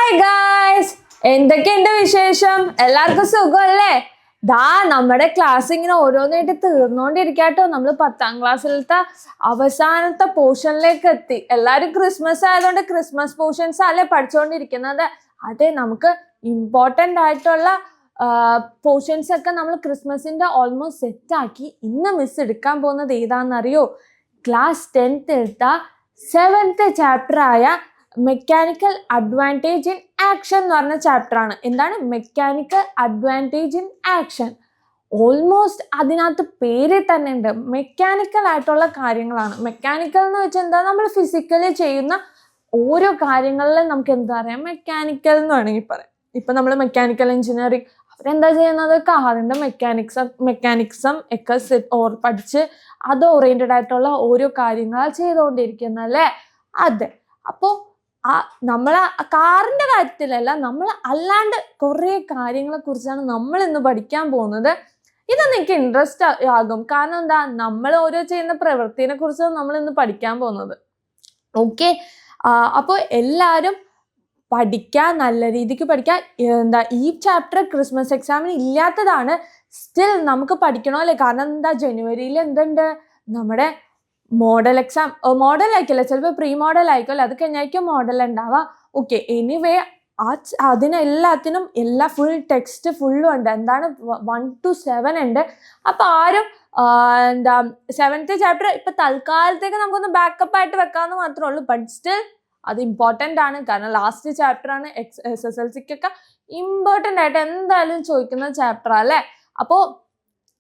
Hi guys, എന്തൊക്കെയുണ്ട് വിശേഷം? എല്ലാവർക്കും സുഖമല്ലേ? നമ്മുടെ ക്ലാസ് ഇങ്ങനെ ഓരോന്നായിട്ട് തീർന്നുകൊണ്ടിരിക്കാട്ടോ. നമ്മൾ 10ാം ക്ലാസ്സിലത്തെ അവസാനത്തെ പോർഷനിലേക്ക് എത്തി. എല്ലാവരും ക്രിസ്മസ് ആയതുകൊണ്ട് ക്രിസ്മസ് പോർഷൻസ് അല്ലേ പഠിച്ചുകൊണ്ടിരിക്കുന്നത്. അതെ, നമുക്ക് ഇമ്പോർട്ടൻ്റ് ആയിട്ടുള്ള പോർഷൻസ് ഒക്കെ നമ്മൾ ക്രിസ്മസിന്റെ ഓൾമോസ്റ്റ് സെറ്റ് ആക്കി. ഇന്ന് മിസ് എടുക്കാൻ പോകുന്നത് ഏതാണെന്നറിയോ? ക്ലാസ് 10th എടുത്ത 7th ചാപ്റ്റർ ആയ മെക്കാനിക്കൽ അഡ്വാൻറ്റേജ് ഇൻ ആക്ഷൻ എന്ന് പറഞ്ഞ ചാപ്റ്റർ ആണ്. എന്താണ് mechanical advantage in action? Almost അതിനകത്ത് പേര് തന്നെ ഉണ്ട്, മെക്കാനിക്കൽ ആയിട്ടുള്ള കാര്യങ്ങളാണ്. മെക്കാനിക്കൽ എന്ന് വെച്ചാൽ എന്താ? നമ്മൾ ഫിസിക്കലി ചെയ്യുന്ന ഓരോ കാര്യങ്ങളിലും നമുക്ക് എന്താ പറയാം, മെക്കാനിക്കൽ എന്ന് വേണമെങ്കിൽ പറയാം. ഇപ്പൊ നമ്മൾ മെക്കാനിക്കൽ എഞ്ചിനീയറിംഗ് അവരെന്താ ചെയ്യുന്നത്? കാറിന്റെ മെക്കാനിക്സം ഒക്കെ പഠിച്ച് അത് ഓറിയന്റഡ് ആയിട്ടുള്ള ഓരോ കാര്യങ്ങൾ ചെയ്തുകൊണ്ടിരിക്കുന്നല്ലേ. അതെ, അപ്പോൾ നമ്മളെ കാറിന്റെ കാര്യത്തിലല്ല, നമ്മൾ അല്ലാണ്ട് കുറേ കാര്യങ്ങളെ കുറിച്ചാണ് നമ്മൾ ഇന്ന് പഠിക്കാൻ പോകുന്നത്. ഇത് നിങ്ങൾക്ക് ഇൻട്രസ്റ്റ് ആകും. കാരണം എന്താ, നമ്മൾ ഓരോ ചെയ്യുന്ന പ്രവൃത്തിനെ കുറിച്ചാണ് നമ്മൾ ഇന്ന് പഠിക്കാൻ പോകുന്നത്. ഓക്കെ, അപ്പോൾ എല്ലാവരും പഠിക്കാൻ, നല്ല രീതിക്ക് പഠിക്കാൻ. ഈ ചാപ്റ്റർ ക്രിസ്മസ് എക്സാമിന് ഇല്ലാത്തതാണ്. സ്റ്റിൽ നമുക്ക് പഠിക്കണമല്ലേ? കാരണം എന്താ, ജനുവരിയിൽ എന്തുണ്ട്? നമ്മുടെ മോഡൽ എക്സാം. മോഡൽ ആയിക്കില്ല, ചിലപ്പോൾ പ്രീ മോഡൽ ആയിക്കോല്ലേ, അത് കഴിഞ്ഞായിരിക്കും മോഡൽ ഉണ്ടാവുക. ഓക്കെ, എനിവേ അതിനെല്ലാത്തിനും ഫുൾ ടെക്സ്റ്റ് ഫുള്ളും ഉണ്ട്. എന്താണ് 1 to 7 ഉണ്ട്. അപ്പൊ ആരും 7th ചാപ്റ്റർ ഇപ്പൊ തൽക്കാലത്തേക്ക് നമുക്കൊന്ന് ബാക്കപ്പ് ആയിട്ട് വെക്കാമെന്ന് മാത്രമേ ഉള്ളൂ. ബട്ട് സ്റ്റിൽ അത് ഇമ്പോർട്ടൻ്റ് ആണ്. കാരണം ലാസ്റ്റ് ചാപ്റ്റർ ആണ്, SSLCക്കൊക്കെ ഇമ്പോർട്ടൻ്റ് ആയിട്ട് എന്തായാലും ചോദിക്കുന്ന ചാപ്റ്റർ അല്ലേ. അപ്പോൾ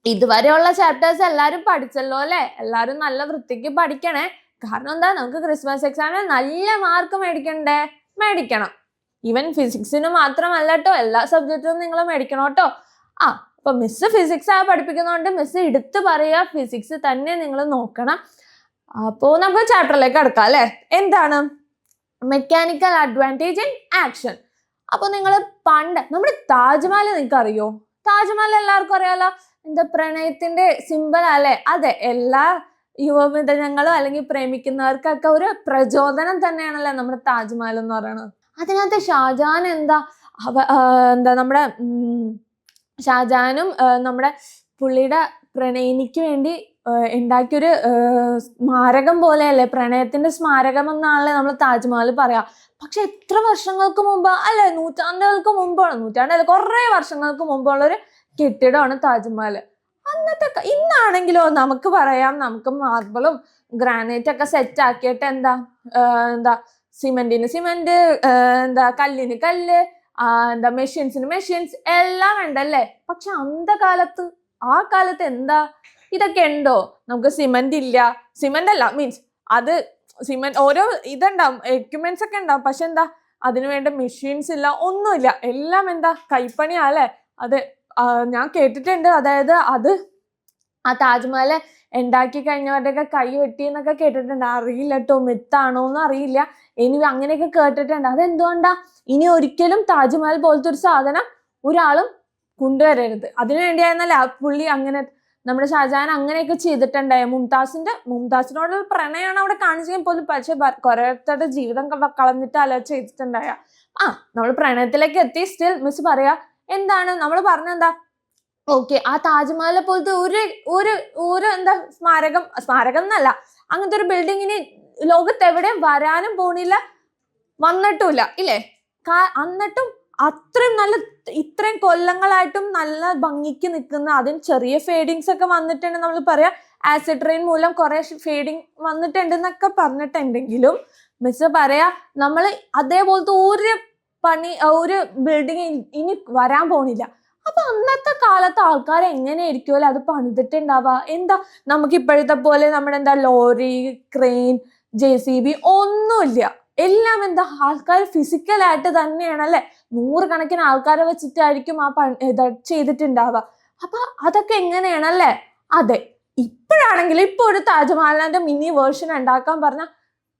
ഇതുവരെയുള്ള ചാപ്റ്റേഴ്സ് എല്ലാവരും പഠിച്ചല്ലോ അല്ലേ? എല്ലാവരും നല്ല വൃത്തിക്ക് പഠിക്കണേ. കാരണം എന്താ, നമുക്ക് ക്രിസ്മസ് എക്സാമിന് നല്ല മാർക്ക് മേടിക്കണം. ഈവൻ ഫിസിക്സിന് മാത്രമല്ല കേട്ടോ, എല്ലാ സബ്ജക്റ്റും നിങ്ങൾ മേടിക്കണം കേട്ടോ. അപ്പൊ മിസ് ഫിസിക്സ് പഠിപ്പിക്കുന്നതുകൊണ്ട് മിസ് എടുത്ത് പറയുക, ഫിസിക്സ് തന്നെ നിങ്ങൾ നോക്കണം. അപ്പോൾ നമുക്ക് ചാപ്റ്ററിലേക്ക് കടക്കാം അല്ലേ. എന്താണ് മെക്കാനിക്കൽ അഡ്വാൻറ്റേജ് ഇൻ ആക്ഷൻ? അപ്പോൾ നിങ്ങൾ പണ്ട് നമ്മുടെ താജ്മഹൽ നിങ്ങൾക്ക് അറിയോ? താജ്മഹൽ എല്ലാവർക്കും അറിയാലോ. എന്താ, പ്രണയത്തിന്റെ സിമ്പൽ അല്ലേ? അതെ, എല്ലാ യുവമിഥുനങ്ങളും അല്ലെങ്കിൽ പ്രേമിക്കുന്നവർക്കൊക്കെ ഒരു പ്രചോദനം തന്നെയാണല്ലോ നമ്മുടെ താജ്മഹൽ എന്ന് പറയുന്നത്. അതിനകത്ത് ഷാജഹാൻ നമ്മുടെ ഷാജഹാനും നമ്മുടെ പുള്ളിയുടെ പ്രണയിനിക്ക് വേണ്ടി ഉണ്ടാക്കിയൊരു സ്മാരകം പോലെയല്ലേ, പ്രണയത്തിന്റെ സ്മാരകം എന്നാണല്ലേ നമ്മൾ താജ്മഹൽ പറയാ. പക്ഷെ എത്ര വർഷങ്ങൾക്ക് മുമ്പ് അല്ലെ, നൂറ്റാണ്ടുകൾക്ക് മുമ്പാണ്, കുറേ വർഷങ്ങൾക്ക് മുമ്പുള്ളൊരു കെട്ടിടമാണ് താജ്മഹൽ. ഇന്നാണെങ്കിലോ നമുക്ക് പറയാം, നമുക്ക് മാർബിളും ഗ്രാനൈറ്റ് ഒക്കെ സെറ്റ് ആക്കിയിട്ട് എന്താ സിമെന്റിന് സിമെന്റ്, കല്ലിന് കല്ല്, മെഷീൻസിന് മെഷീൻസ് എല്ലാം ഉണ്ടല്ലേ. പക്ഷെ ആ കാലത്ത് എന്താ ഇതൊക്കെ ഉണ്ടോ? നമുക്ക് സിമെന്റ് ഇല്ല, സിമെന്റ് അല്ല മീൻസ് അത് സിമെന്റ് ഓരോ ഇതുണ്ടാവും, എക്യുപ്മെന്റ്സ് ഒക്കെ ഉണ്ടാവും. പക്ഷെ എന്താ, അതിനു വേണ്ട മെഷീൻസ് ഇല്ല, ഒന്നുമില്ല. എല്ലാം എന്താ കൈപ്പണിയാ അല്ലേ. അത് ഞാൻ കേട്ടിട്ടുണ്ട്. അതായത് ആ താജ്മഹൽ ഉണ്ടാക്കി കഴിഞ്ഞവരുടെയൊക്കെ കൈ വെട്ടി എന്നൊക്കെ കേട്ടിട്ടുണ്ട്. അറിയില്ല കേട്ടോ, മിത്താണോന്ന് അറിയില്ല. ഇനി അങ്ങനെയൊക്കെ കേട്ടിട്ടുണ്ട്. അതെന്തുകൊണ്ടാ? ഇനി ഒരിക്കലും താജ്മഹൽ പോലത്തെ ഒരു സാധനം ഒരാളും കൊണ്ടുവരരുത്. അതിനു വേണ്ടിയായിരുന്നല്ലേ പുള്ളി അങ്ങനെ, നമ്മുടെ ഷാജഹാൻ അങ്ങനെയൊക്കെ ചെയ്തിട്ടുണ്ടായ. മുംതാസിനോടുള്ള പ്രണയമാണ് അവിടെ കാണിച്ചെങ്കിൽ പോലും, പക്ഷെ ഓരോരുത്തരുടെ ജീവിതം കളഞ്ഞിട്ട് അല്ല ചെയ്തിട്ടുണ്ടായ. നമ്മൾ പ്രണയത്തിലേക്ക് എത്തി. സ്റ്റിൽ മിസ് പറയാ, എന്താണ് നമ്മൾ പറഞ്ഞെന്താ, ഓക്കെ, ആ താജ്മഹൽ പോലത്തെ ഒരു എന്താ സ്മാരകം എന്നല്ല, അങ്ങനത്തെ ഒരു ബിൽഡിംഗ് ഇനി ലോകത്ത് എവിടെയും വരാനും പോണില്ല, വന്നിട്ടുമില്ല ഇല്ലേ. എന്നിട്ടും ഇത്രയും കൊല്ലങ്ങളായിട്ടും നല്ല ഭംഗിക്ക് നിൽക്കുന്ന, അതിന് ചെറിയ ഫേഡിങ്സ് ഒക്കെ വന്നിട്ടുണ്ട്. നമ്മൾ പറയാം ആസിഡ് റെയിൻ മൂലം കുറെ ഫേഡിങ് വന്നിട്ടുണ്ട് എന്നൊക്കെ പറഞ്ഞിട്ടുണ്ടെങ്കിലും മിസ് പറയാ, നമ്മൾ അതേപോലത്തെ ഒരു ബിൽഡിങ് ഇനി വരാൻ പോണില്ല. അപ്പൊ അന്നത്തെ കാലത്ത് ആൾക്കാർ എങ്ങനെയായിരിക്കുമല്ലോ അത് പണിതിട്ടുണ്ടാവുക? എന്താ, നമുക്ക് ഇപ്പോഴത്തെ പോലെ നമ്മുടെ ലോറി, ക്രെയിൻ, JCB ഒന്നുമില്ല. എല്ലാം ആൾക്കാർ ഫിസിക്കലായിട്ട് തന്നെയാണല്ലേ, 100 കണക്കിന് ആൾക്കാരെ വെച്ചിട്ടായിരിക്കും ചെയ്തിട്ടുണ്ടാവുക. അപ്പൊ അതൊക്കെ എങ്ങനെയാണല്ലേ. അതെ, ഇപ്പോഴാണെങ്കിൽ ഇപ്പൊ ഒരു താജ്മഹലിന്റെ മിനി വേർഷൻ ഉണ്ടാക്കാൻ പറഞ്ഞാൽ,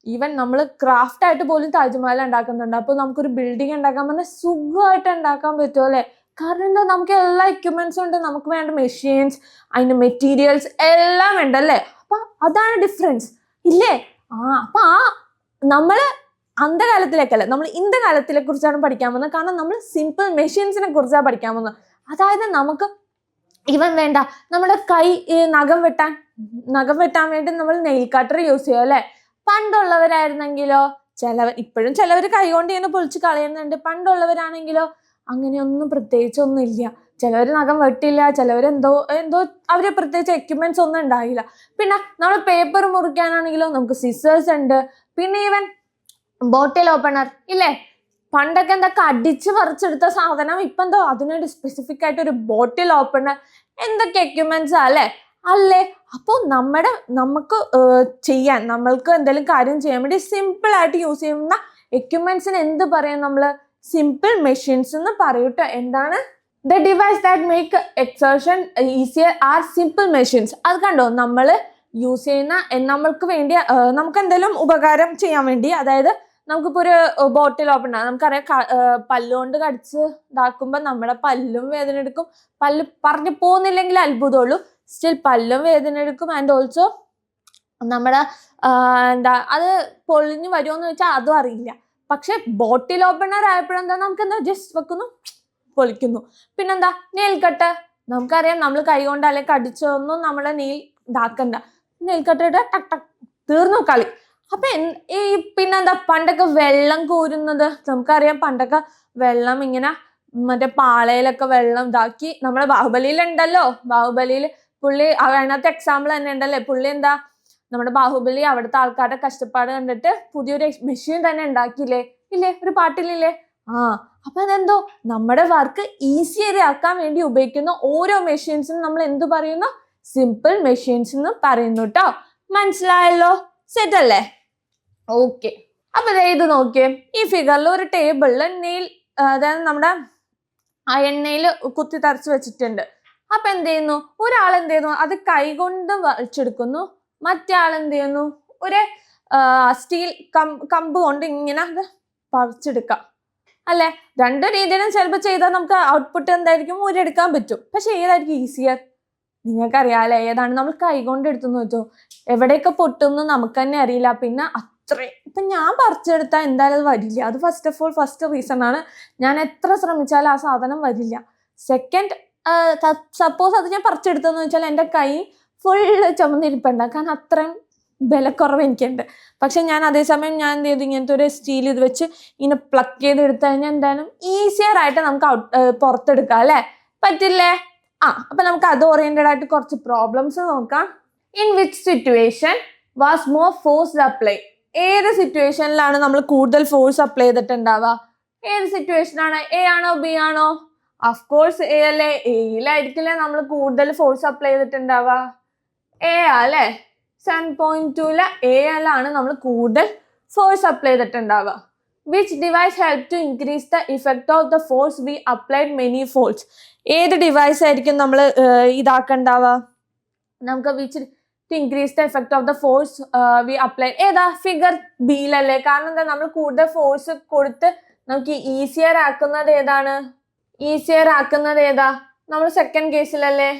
ഈവൻ നമ്മൾ ക്രാഫ്റ്റ് ആയിട്ട് പോലും താജ്മഹൽ ഉണ്ടാക്കുന്നുണ്ട്. അപ്പൊ നമുക്കൊരു ബിൽഡിംഗ് ഉണ്ടാക്കാൻ പറഞ്ഞാൽ സുഖമായിട്ട് ഉണ്ടാക്കാൻ പറ്റുമല്ലേ. കാരണം എന്താ, നമുക്ക് എല്ലാ എക്യുപ്മെന്റ്സും ഉണ്ട്, നമുക്ക് വേണ്ട മെഷീൻസ്, അതിന്റെ മെറ്റീരിയൽസ് എല്ലാം ഉണ്ടല്ലേ. അപ്പൊ അതാണ് ഡിഫറൻസ് ഇല്ലേ. അപ്പൊ നമ്മള് അന്ധകാലത്തിലേക്കല്ല, നമ്മൾ ഇന്ന കാലത്തിലെ കുറിച്ചാണ് പഠിക്കാൻ പോകുന്നത്. കാരണം നമ്മൾ സിമ്പിൾ മെഷീൻസിനെ കുറിച്ചാണ് പഠിക്കാൻ പോകുന്നത്. അതായത് നമുക്ക് ഇവൻ വേണ്ട, നമ്മുടെ കൈ നഖം വെട്ടാൻ വേണ്ടി നമ്മൾ നെയിൽ കട്ടർ യൂസ് ചെയ്യും അല്ലെ. പണ്ടുള്ളവരായിരുന്നെങ്കിലോ, ഇപ്പോഴും ചിലവർ കൈ കൊണ്ട് ഇങ്ങനെ പൊളിച്ച് കളയുന്നുണ്ട്. പണ്ടുള്ളവരാണെങ്കിലോ അങ്ങനെയൊന്നും പ്രത്യേകിച്ചൊന്നും ഇല്ല. ചിലവർ നഖം വെട്ടില്ല, ചിലവർ എന്തോ അവര് പ്രത്യേകിച്ച് എക്യുപ്മെന്റ്സ് ഒന്നും ഉണ്ടായില്ല. പിന്നെ നമ്മൾ പേപ്പർ മുറിക്കാനാണെങ്കിലോ നമുക്ക് സിസേഴ്സ് ഉണ്ട്. പിന്നെ ഈവൻ ബോട്ടിൽ ഓപ്പണർ ഇല്ലേ, പണ്ടൊക്കെ എന്തൊക്കെ അടിച്ച് പറിച്ചെടുത്ത സാധനം ഇപ്പൊ എന്തോ അതിനൊരു സ്പെസിഫിക് ആയിട്ട് ഒരു ബോട്ടിൽ ഓപ്പണർ, എന്തൊക്കെ എക്യുപ്മെന്റ്സ് അല്ലേ. അപ്പോൾ നമ്മൾക്ക് എന്തെങ്കിലും കാര്യം ചെയ്യാൻ വേണ്ടി സിമ്പിൾ ആയിട്ട് യൂസ് ചെയ്യുന്ന എക്യുപ്മെന്റ്സിന് എന്ത് പറയും നമ്മള്? സിമ്പിൾ മെഷീൻസ് എന്ന് പറയൂട്ടോ. എന്താണ്? The device that make exertion easier are simple machines. അത് കണ്ടോ, നമ്മൾ യൂസ് ചെയ്യുന്ന നമ്മൾക്ക് വേണ്ടി നമുക്ക് എന്തെങ്കിലും ഉപകാരം ചെയ്യാൻ വേണ്ടി, അതായത് നമുക്കിപ്പോൾ ഒരു ബോട്ടിൽ ഓപ്പൺ ആണ്, നമുക്കറിയാം പല്ലുകൊണ്ട് കടിച്ച് ഇതാക്കുമ്പോൾ നമ്മുടെ പല്ലും വേദന എടുക്കും. പല്ല് പറഞ്ഞു പോകുന്നില്ലെങ്കിൽ അത്ഭുതമുള്ളൂ, സ്റ്റിൽ പല്ലും വേദന എടുക്കും. ആൻഡ് ഓൾസോ നമ്മുടെ അത് പൊളിഞ്ഞു വരുമോന്ന് വെച്ചാൽ അതും അറിയില്ല. പക്ഷെ ബോട്ടിൽ ഓപ്പണർ ആയപ്പോഴെന്താ, നമുക്കെന്താ ജസ്റ്റ് വെക്കുന്നു, പൊളിക്കുന്നു. പിന്നെന്താ, നെയിൽ കട്ട്. നമുക്കറിയാം നമ്മൾ കൈ കൊണ്ട് അല്ലെങ്കിൽ കടിച്ചൊന്നും നമ്മുടെ നെയിൽ ഇതാക്കണ്ട, നെയിൽ കട്ടിട്ട് ടക്ക് ടക്ക് തീർന്നു കളി. അപ്പൊ പിന്നെന്താ, പണ്ടൊക്കെ വെള്ളം കോരുന്നത് നമുക്കറിയാം. പണ്ടൊക്കെ വെള്ളം ഇങ്ങനെ മറ്റേ പാളയിലൊക്കെ വെള്ളം ഇതാക്കി, നമ്മുടെ ബാഹുബലിയിലുണ്ടല്ലോ, ബാഹുബലിയിൽ പുള്ളി അതിനകത്ത് എക്സാമ്പിൾ തന്നെ ഉണ്ടല്ലേ. പുള്ളി നമ്മുടെ ബാഹുബലി അവിടുത്തെ ആൾക്കാരുടെ കഷ്ടപ്പാട് കണ്ടിട്ട് പുതിയൊരു മെഷീൻ തന്നെ ഉണ്ടാക്കിയില്ലേ, ഇല്ലേ, ഒരു പാട്ടിലില്ലേ. അപ്പൊ അതെന്തോ നമ്മുടെ വർക്ക് ഈസിയർ ആക്കാൻ വേണ്ടി ഉപയോഗിക്കുന്ന ഓരോ മെഷീൻസിനും നമ്മൾ എന്ത് പറയുന്നു? സിമ്പിൾ മെഷീൻസ് എന്ന് പറയുന്നു കേട്ടോ. മനസ്സിലായല്ലോ? സെറ്റ് അല്ലേ? ഓക്കെ. അപ്പൊ ഇത് നോക്കിയേ, ഈ ഫിഗറിൽ ഒരു ടേബിളിൽ നെയിൽ, അതായത് നമ്മുടെ അയൺ നെയിൽ കുത്തി തറച്ച് വെച്ചിട്ടുണ്ട്. അപ്പൊ എന്ത് ചെയ്യുന്നു, ഒരാൾ എന്ത് ചെയ്യുന്നു, അത് കൈകൊണ്ട് വലിച്ചെടുക്കുന്നു. മറ്റേ ആൾ എന്ത് ചെയ്യുന്നു, ഒരു സ്റ്റീൽ കമ്പ് കൊണ്ട് ഇങ്ങനെ അത് പറിച്ചെടുക്കാം അല്ലെ. രണ്ട് രീതിയിലും ചിലപ്പോൾ ചെയ്താൽ നമുക്ക് ഔട്ട്പുട്ട് എന്തായിരിക്കും, ഊരെടുക്കാൻ പറ്റും. പക്ഷെ ഏതായിരിക്കും ഈസിയർ? നിങ്ങൾക്കറിയാലേ ഏതാണ്? നമ്മൾ കൈകൊണ്ട് എടുത്തെന്ന് വെച്ചോ, എവിടെയൊക്കെ പൊട്ടുന്നു നമുക്ക് തന്നെ അറിയില്ല. പിന്നെ ഇപ്പൊ ഞാൻ പറിച്ചെടുത്താൽ എന്തായാലും അത് വരില്ല. അത് ഫസ്റ്റ് റീസൺ ആണ്. ഞാൻ എത്ര ശ്രമിച്ചാലും ആ സാധനം വരില്ല. സെക്കൻഡ്, സപ്പോസ് അത് ഞാൻ പറിച്ചെടുത്തെന്ന് വെച്ചാൽ എൻ്റെ കൈ ഫുള്ള് ചുമന്നിരിപ്പുണ്ട്, കാരണം അത്രയും ബലക്കുറവ് എനിക്കുണ്ട്. പക്ഷെ ഞാൻ അതേസമയം ഞാൻ എന്ത് ചെയ്തു, ഇങ്ങനത്തെ ഒരു സ്റ്റീൽ ഇത് വെച്ച് ഇങ്ങനെ പ്ലക്ക് ചെയ്ത് എടുത്തു കഴിഞ്ഞാൽ എന്തായാലും ഈസിയർ ആയിട്ട് നമുക്ക് പുറത്തെടുക്കാം അല്ലെ. പറ്റില്ലേ? അപ്പൊ നമുക്ക് അത് ഓറിയന്റഡ് ആയിട്ട് കുറച്ച് പ്രോബ്ലംസ് നോക്കാം. In which situation was more force apply? ഏത് സിറ്റുവേഷനിലാണ് നമ്മൾ കൂടുതൽ ഫോഴ്സ് അപ്ലൈ ചെയ്തിട്ടുണ്ടാവുക? ഏത് സിറ്റുവേഷൻ ആണ്? എ ആണോ ബി ആണോ? അഫ്കോഴ്സ് എ അല്ലേ. എയിലായിരിക്കില്ലേ നമ്മൾ കൂടുതൽ ഫോഴ്സ് അപ്ലൈ ചെയ്തിട്ടുണ്ടാവുക? എ അല്ലേ. 7.2 എയിലാണ് നമ്മൾ കൂടുതൽ ഫോഴ്സ് അപ്ലൈ ചെയ്തിട്ടുണ്ടാവുക. Which device help to increase the effect of the force we applied many folds? ഏത് ഡിവൈസ് ആയിരിക്കും നമ്മൾ ഇതാക്കണ്ടാവുക? നമുക്ക് which to increase the effect of the force we apply, ഏതാ? ഫിഗർ ബിയിലല്ലേ. കാരണം എന്താ, നമ്മൾ കൂടുതൽ ഫോഴ്സ് കൊടുത്ത് നമുക്ക് ഈസിയർ ആക്കുന്നത് ഏതാണ്? നമ്മൾ സെക്കൻഡ് കേസിലല്ലേ.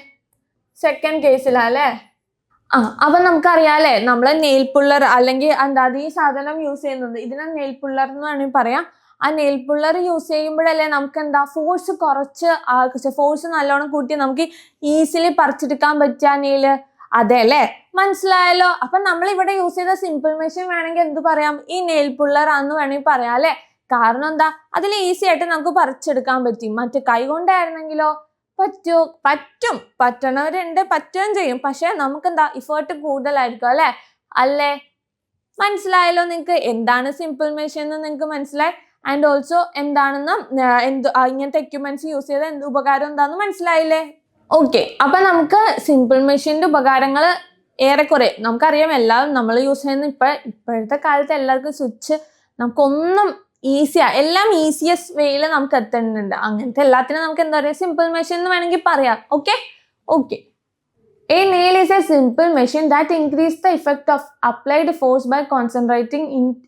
അപ്പൊ നമുക്കറിയാലേ, നമ്മള് നെയിൽ പുള്ളർ അല്ലെങ്കിൽ ഈ സാധനം യൂസ് ചെയ്യുന്നത്, ഇതിനെ നെയിൽ പുള്ളർ എന്ന് വേണമെങ്കിൽ പറയാം. ആ നെയിൽ പുള്ളർ യൂസ് ചെയ്യുമ്പോഴല്ലേ നമുക്ക് എന്താ ഫോഴ്സ് ഫോഴ്സ് നല്ലോണം കൂട്ടി നമുക്ക് ഈസിലി പറിച്ചെടുക്കാൻ പറ്റുക നെയില്. അതെ അല്ലേ? മനസ്സിലായല്ലോ? അപ്പൊ നമ്മൾ ഇവിടെ യൂസ് ചെയ്ത സിമ്പിൾ മെഷീൻ വേണമെങ്കിൽ എന്ത് പറയാം? ഈ നെയിൽ പുള്ളർ ആണെന്ന് വേണമെങ്കിൽ പറയാം അല്ലെ. കാരണം എന്താ, അതിൽ ഈസി ആയിട്ട് നമുക്ക് പറിച്ചെടുക്കാൻ പറ്റും. മറ്റു കൈ കൊണ്ടായിരുന്നെങ്കിലോ പറ്റണവരുണ്ട്, പറ്റുകയും ചെയ്യും. പക്ഷെ നമുക്ക് എന്താ, ഇഫേർട്ട് കൂടുതലായിരിക്കും അല്ലേ. മനസ്സിലായല്ലോ നിങ്ങൾക്ക്? എന്താണ് സിമ്പിൾ മെഷീൻ എന്ന് നിങ്ങൾക്ക് മനസ്സിലായി. ആൻഡ് ഓൾസോ എന്താണെന്ന് ഇങ്ങനത്തെ എക്യുപ്മെന്റ്സ് യൂസ് ചെയ്ത ഉപകാരം എന്താണെന്ന് മനസ്സിലായില്ലേ? ഓക്കെ. അപ്പൊ നമുക്ക് സിമ്പിൾ മെഷീന്റെ ഉപകാരങ്ങൾ ഏറെക്കുറെ നമുക്കറിയാം. എല്ലാം നമ്മൾ യൂസ് ചെയ്യുന്ന ഇപ്പോഴത്തെ കാലത്ത് എല്ലാവർക്കും സ്വിച്ച് നമുക്കൊന്നും എല്ലാം ഈസിയസ്റ്റ് വേയിൽ നമുക്ക് എത്തുന്നുണ്ട്. അങ്ങനത്തെ എല്ലാത്തിനും നമുക്ക് എന്താ പറയുക, സിമ്പിൾ മെഷീൻ എന്ന് വേണമെങ്കിൽ പറയാം. Okay. A nail is a simple machine that increases the effect of applied force by concentrating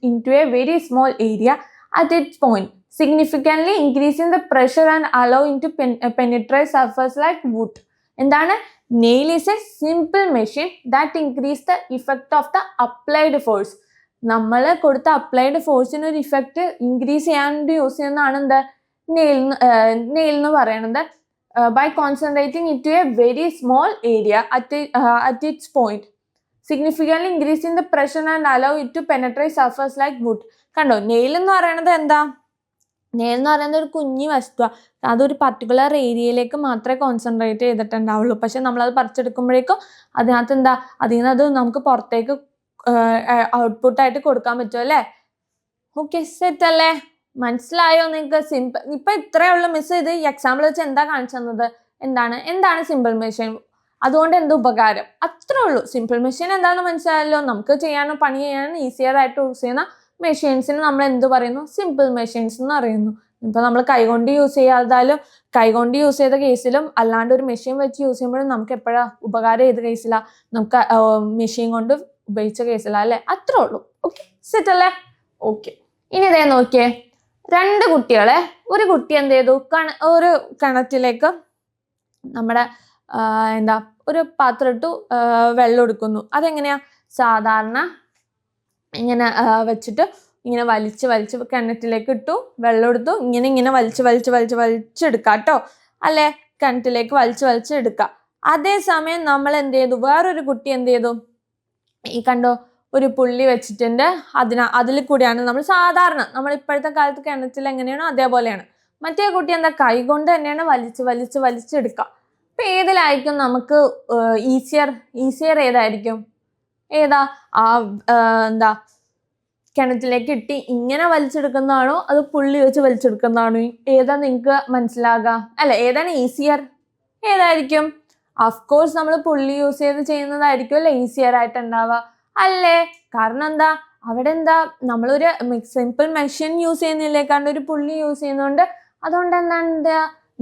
into a very small area at its point, significantly increasing the pressure and allowing to penetrate surface like wood. എന്താണ്? Nail is a simple machine that increases the effect of the applied force. നമ്മൾ കൊടുത്ത applied ഫോഴ്സിന് ഒരു effect increase ചെയ്യാൻ വേണ്ടി use ചെയ്യുന്നതാണ് എന്ത് nail എന്ന് പറയുന്നത്. By concentrating it to a very small area at its point significantly increasing the pressure and allow it to penetrate surface like wood. കണ്ടോ, നെയിൽ എന്ന് പറയുന്നത് എന്താ? നെയിൽ എന്ന് പറയുന്നത് ഒരു കുഞ്ഞി വസ്തുവാണ്. അതൊരു പർട്ടിക്കുലർ ഏരിയയിലേക്ക് മാത്രമേ കോൺസെൻട്രേറ്റ് ചെയ്തിട്ടുണ്ടാവുള്ളൂ. പക്ഷെ നമ്മളത് പറിച്ചെടുക്കുമ്പോഴേക്കും അതിനകത്ത് എന്താ, അതിൽ നിന്ന് അത് നമുക്ക് പുറത്തേക്ക് ഔട്ട്പുട്ടായിട്ട് കൊടുക്കാൻ പറ്റും അല്ലേ? ഓക്കെ, സെറ്റ് അല്ലേ? മനസ്സിലായോ നിങ്ങൾക്ക്? സിമ്പിൾ. ഇപ്പൊ ഇത്രയേ ഉള്ളൂ മിസ്. ഇത് ഈ എക്സാമ്പിൾ വെച്ച് എന്താ കാണിച്ചു തന്നത്? എന്താണ് സിമ്പിൾ മെഷീൻ, അതുകൊണ്ട് എന്ത് ഉപകാരം? അത്രേ ഉള്ളൂ. സിമ്പിൾ മെഷീൻ എന്താണെന്ന് മനസ്സിലായല്ലോ. നമുക്ക് ചെയ്യാനോ പണി ചെയ്യാനോ ഈസിയർ ആയിട്ട് യൂസ് ചെയ്യുന്ന മെഷീൻസിന് നമ്മൾ എന്ത് പറയുന്നു? സിമ്പിൾ മെഷീൻസ് എന്ന് പറയുന്നു. ഇപ്പൊ നമ്മൾ കൈകൊണ്ട് യൂസ് ചെയ്യാതാലും കൈകൊണ്ട് യൂസ് ചെയ്ത കേസിലും അല്ലാണ്ട് ഒരു മെഷീൻ വെച്ച് യൂസ് ചെയ്യുമ്പോഴും നമുക്ക് എപ്പോഴാ ഉപകാരം? ഏത് കേസിലാ? നമുക്ക് മെഷീൻ കൊണ്ട് ഉപയോഗിച്ച കേസിലാ അല്ലേ? അത്രേ ഉള്ളൂ. ഓക്കെ, സെറ്റ് അല്ലേ? ഓക്കെ, ഇനി ഇതേ നോക്കിയേ. 2 കുട്ടികളെ, ഒരു കുട്ടി എന്ത് ചെയ്തു? ഒരു കിണറ്റിലേക്ക് നമ്മുടെ ഒരു പാത്രം ഇട്ടു വെള്ളം എടുക്കുന്നു. അതെങ്ങനെയാ? സാധാരണ ഇങ്ങനെ വെച്ചിട്ട് ഇങ്ങനെ വലിച്ച് കിണറ്റിലേക്ക് ഇട്ടു, വെള്ളം എടുത്തു, ഇങ്ങനെ വലിച്ചെടുക്കാം കേട്ടോ അല്ലെ? കിണറ്റിലേക്ക് വലിച്ചെടുക്കാം. അതേസമയം നമ്മൾ എന്ത് ചെയ്തു? വേറൊരു കുട്ടി എന്ത് ചെയ്തു? ഈ കണ്ടോ, ഒരു പുള്ളി വെച്ചിട്ടുണ്ട്. അതിൽ കൂടിയാണ് നമ്മൾ ഇപ്പോഴത്തെ കാലത്ത് കിണറ്റിൽ എങ്ങനെയാണോ അതേപോലെയാണ്. മറ്റേ കുട്ടി എന്താ? കൈ കൊണ്ട് തന്നെയാണ് വലിച്ചെടുക്കുക. അപ്പൊ ഏതിലായിരിക്കും നമുക്ക് ഈസിയർ ഏതായിരിക്കും? ഏതാ? കിണറ്റിലേക്ക് ഇട്ടി ഇങ്ങനെ വലിച്ചെടുക്കുന്നതാണോ അത് പുള്ളി വെച്ച് വലിച്ചെടുക്കുന്നതാണോ? ഏതാ നിങ്ങൾക്ക് മനസ്സിലാകാം അല്ലെ? ഏതാണ് ഈസിയർ? ഏതായിരിക്കും? അഫ്കോഴ്സ് നമ്മൾ പുള്ളി യൂസ് ചെയ്ത് ചെയ്യുന്നതായിരിക്കും അല്ലെ ഈസിയർ ആയിട്ട് ഉണ്ടാവുക അല്ലേ? കാരണം എന്താ? അവിടെ നമ്മളൊരു സിമ്പിൾ മെഷീൻ യൂസ് ചെയ്യുന്നില്ലേ, കാരണം ഒരു പുള്ളി യൂസ് ചെയ്യുന്നതുകൊണ്ട്. അതുകൊണ്ട്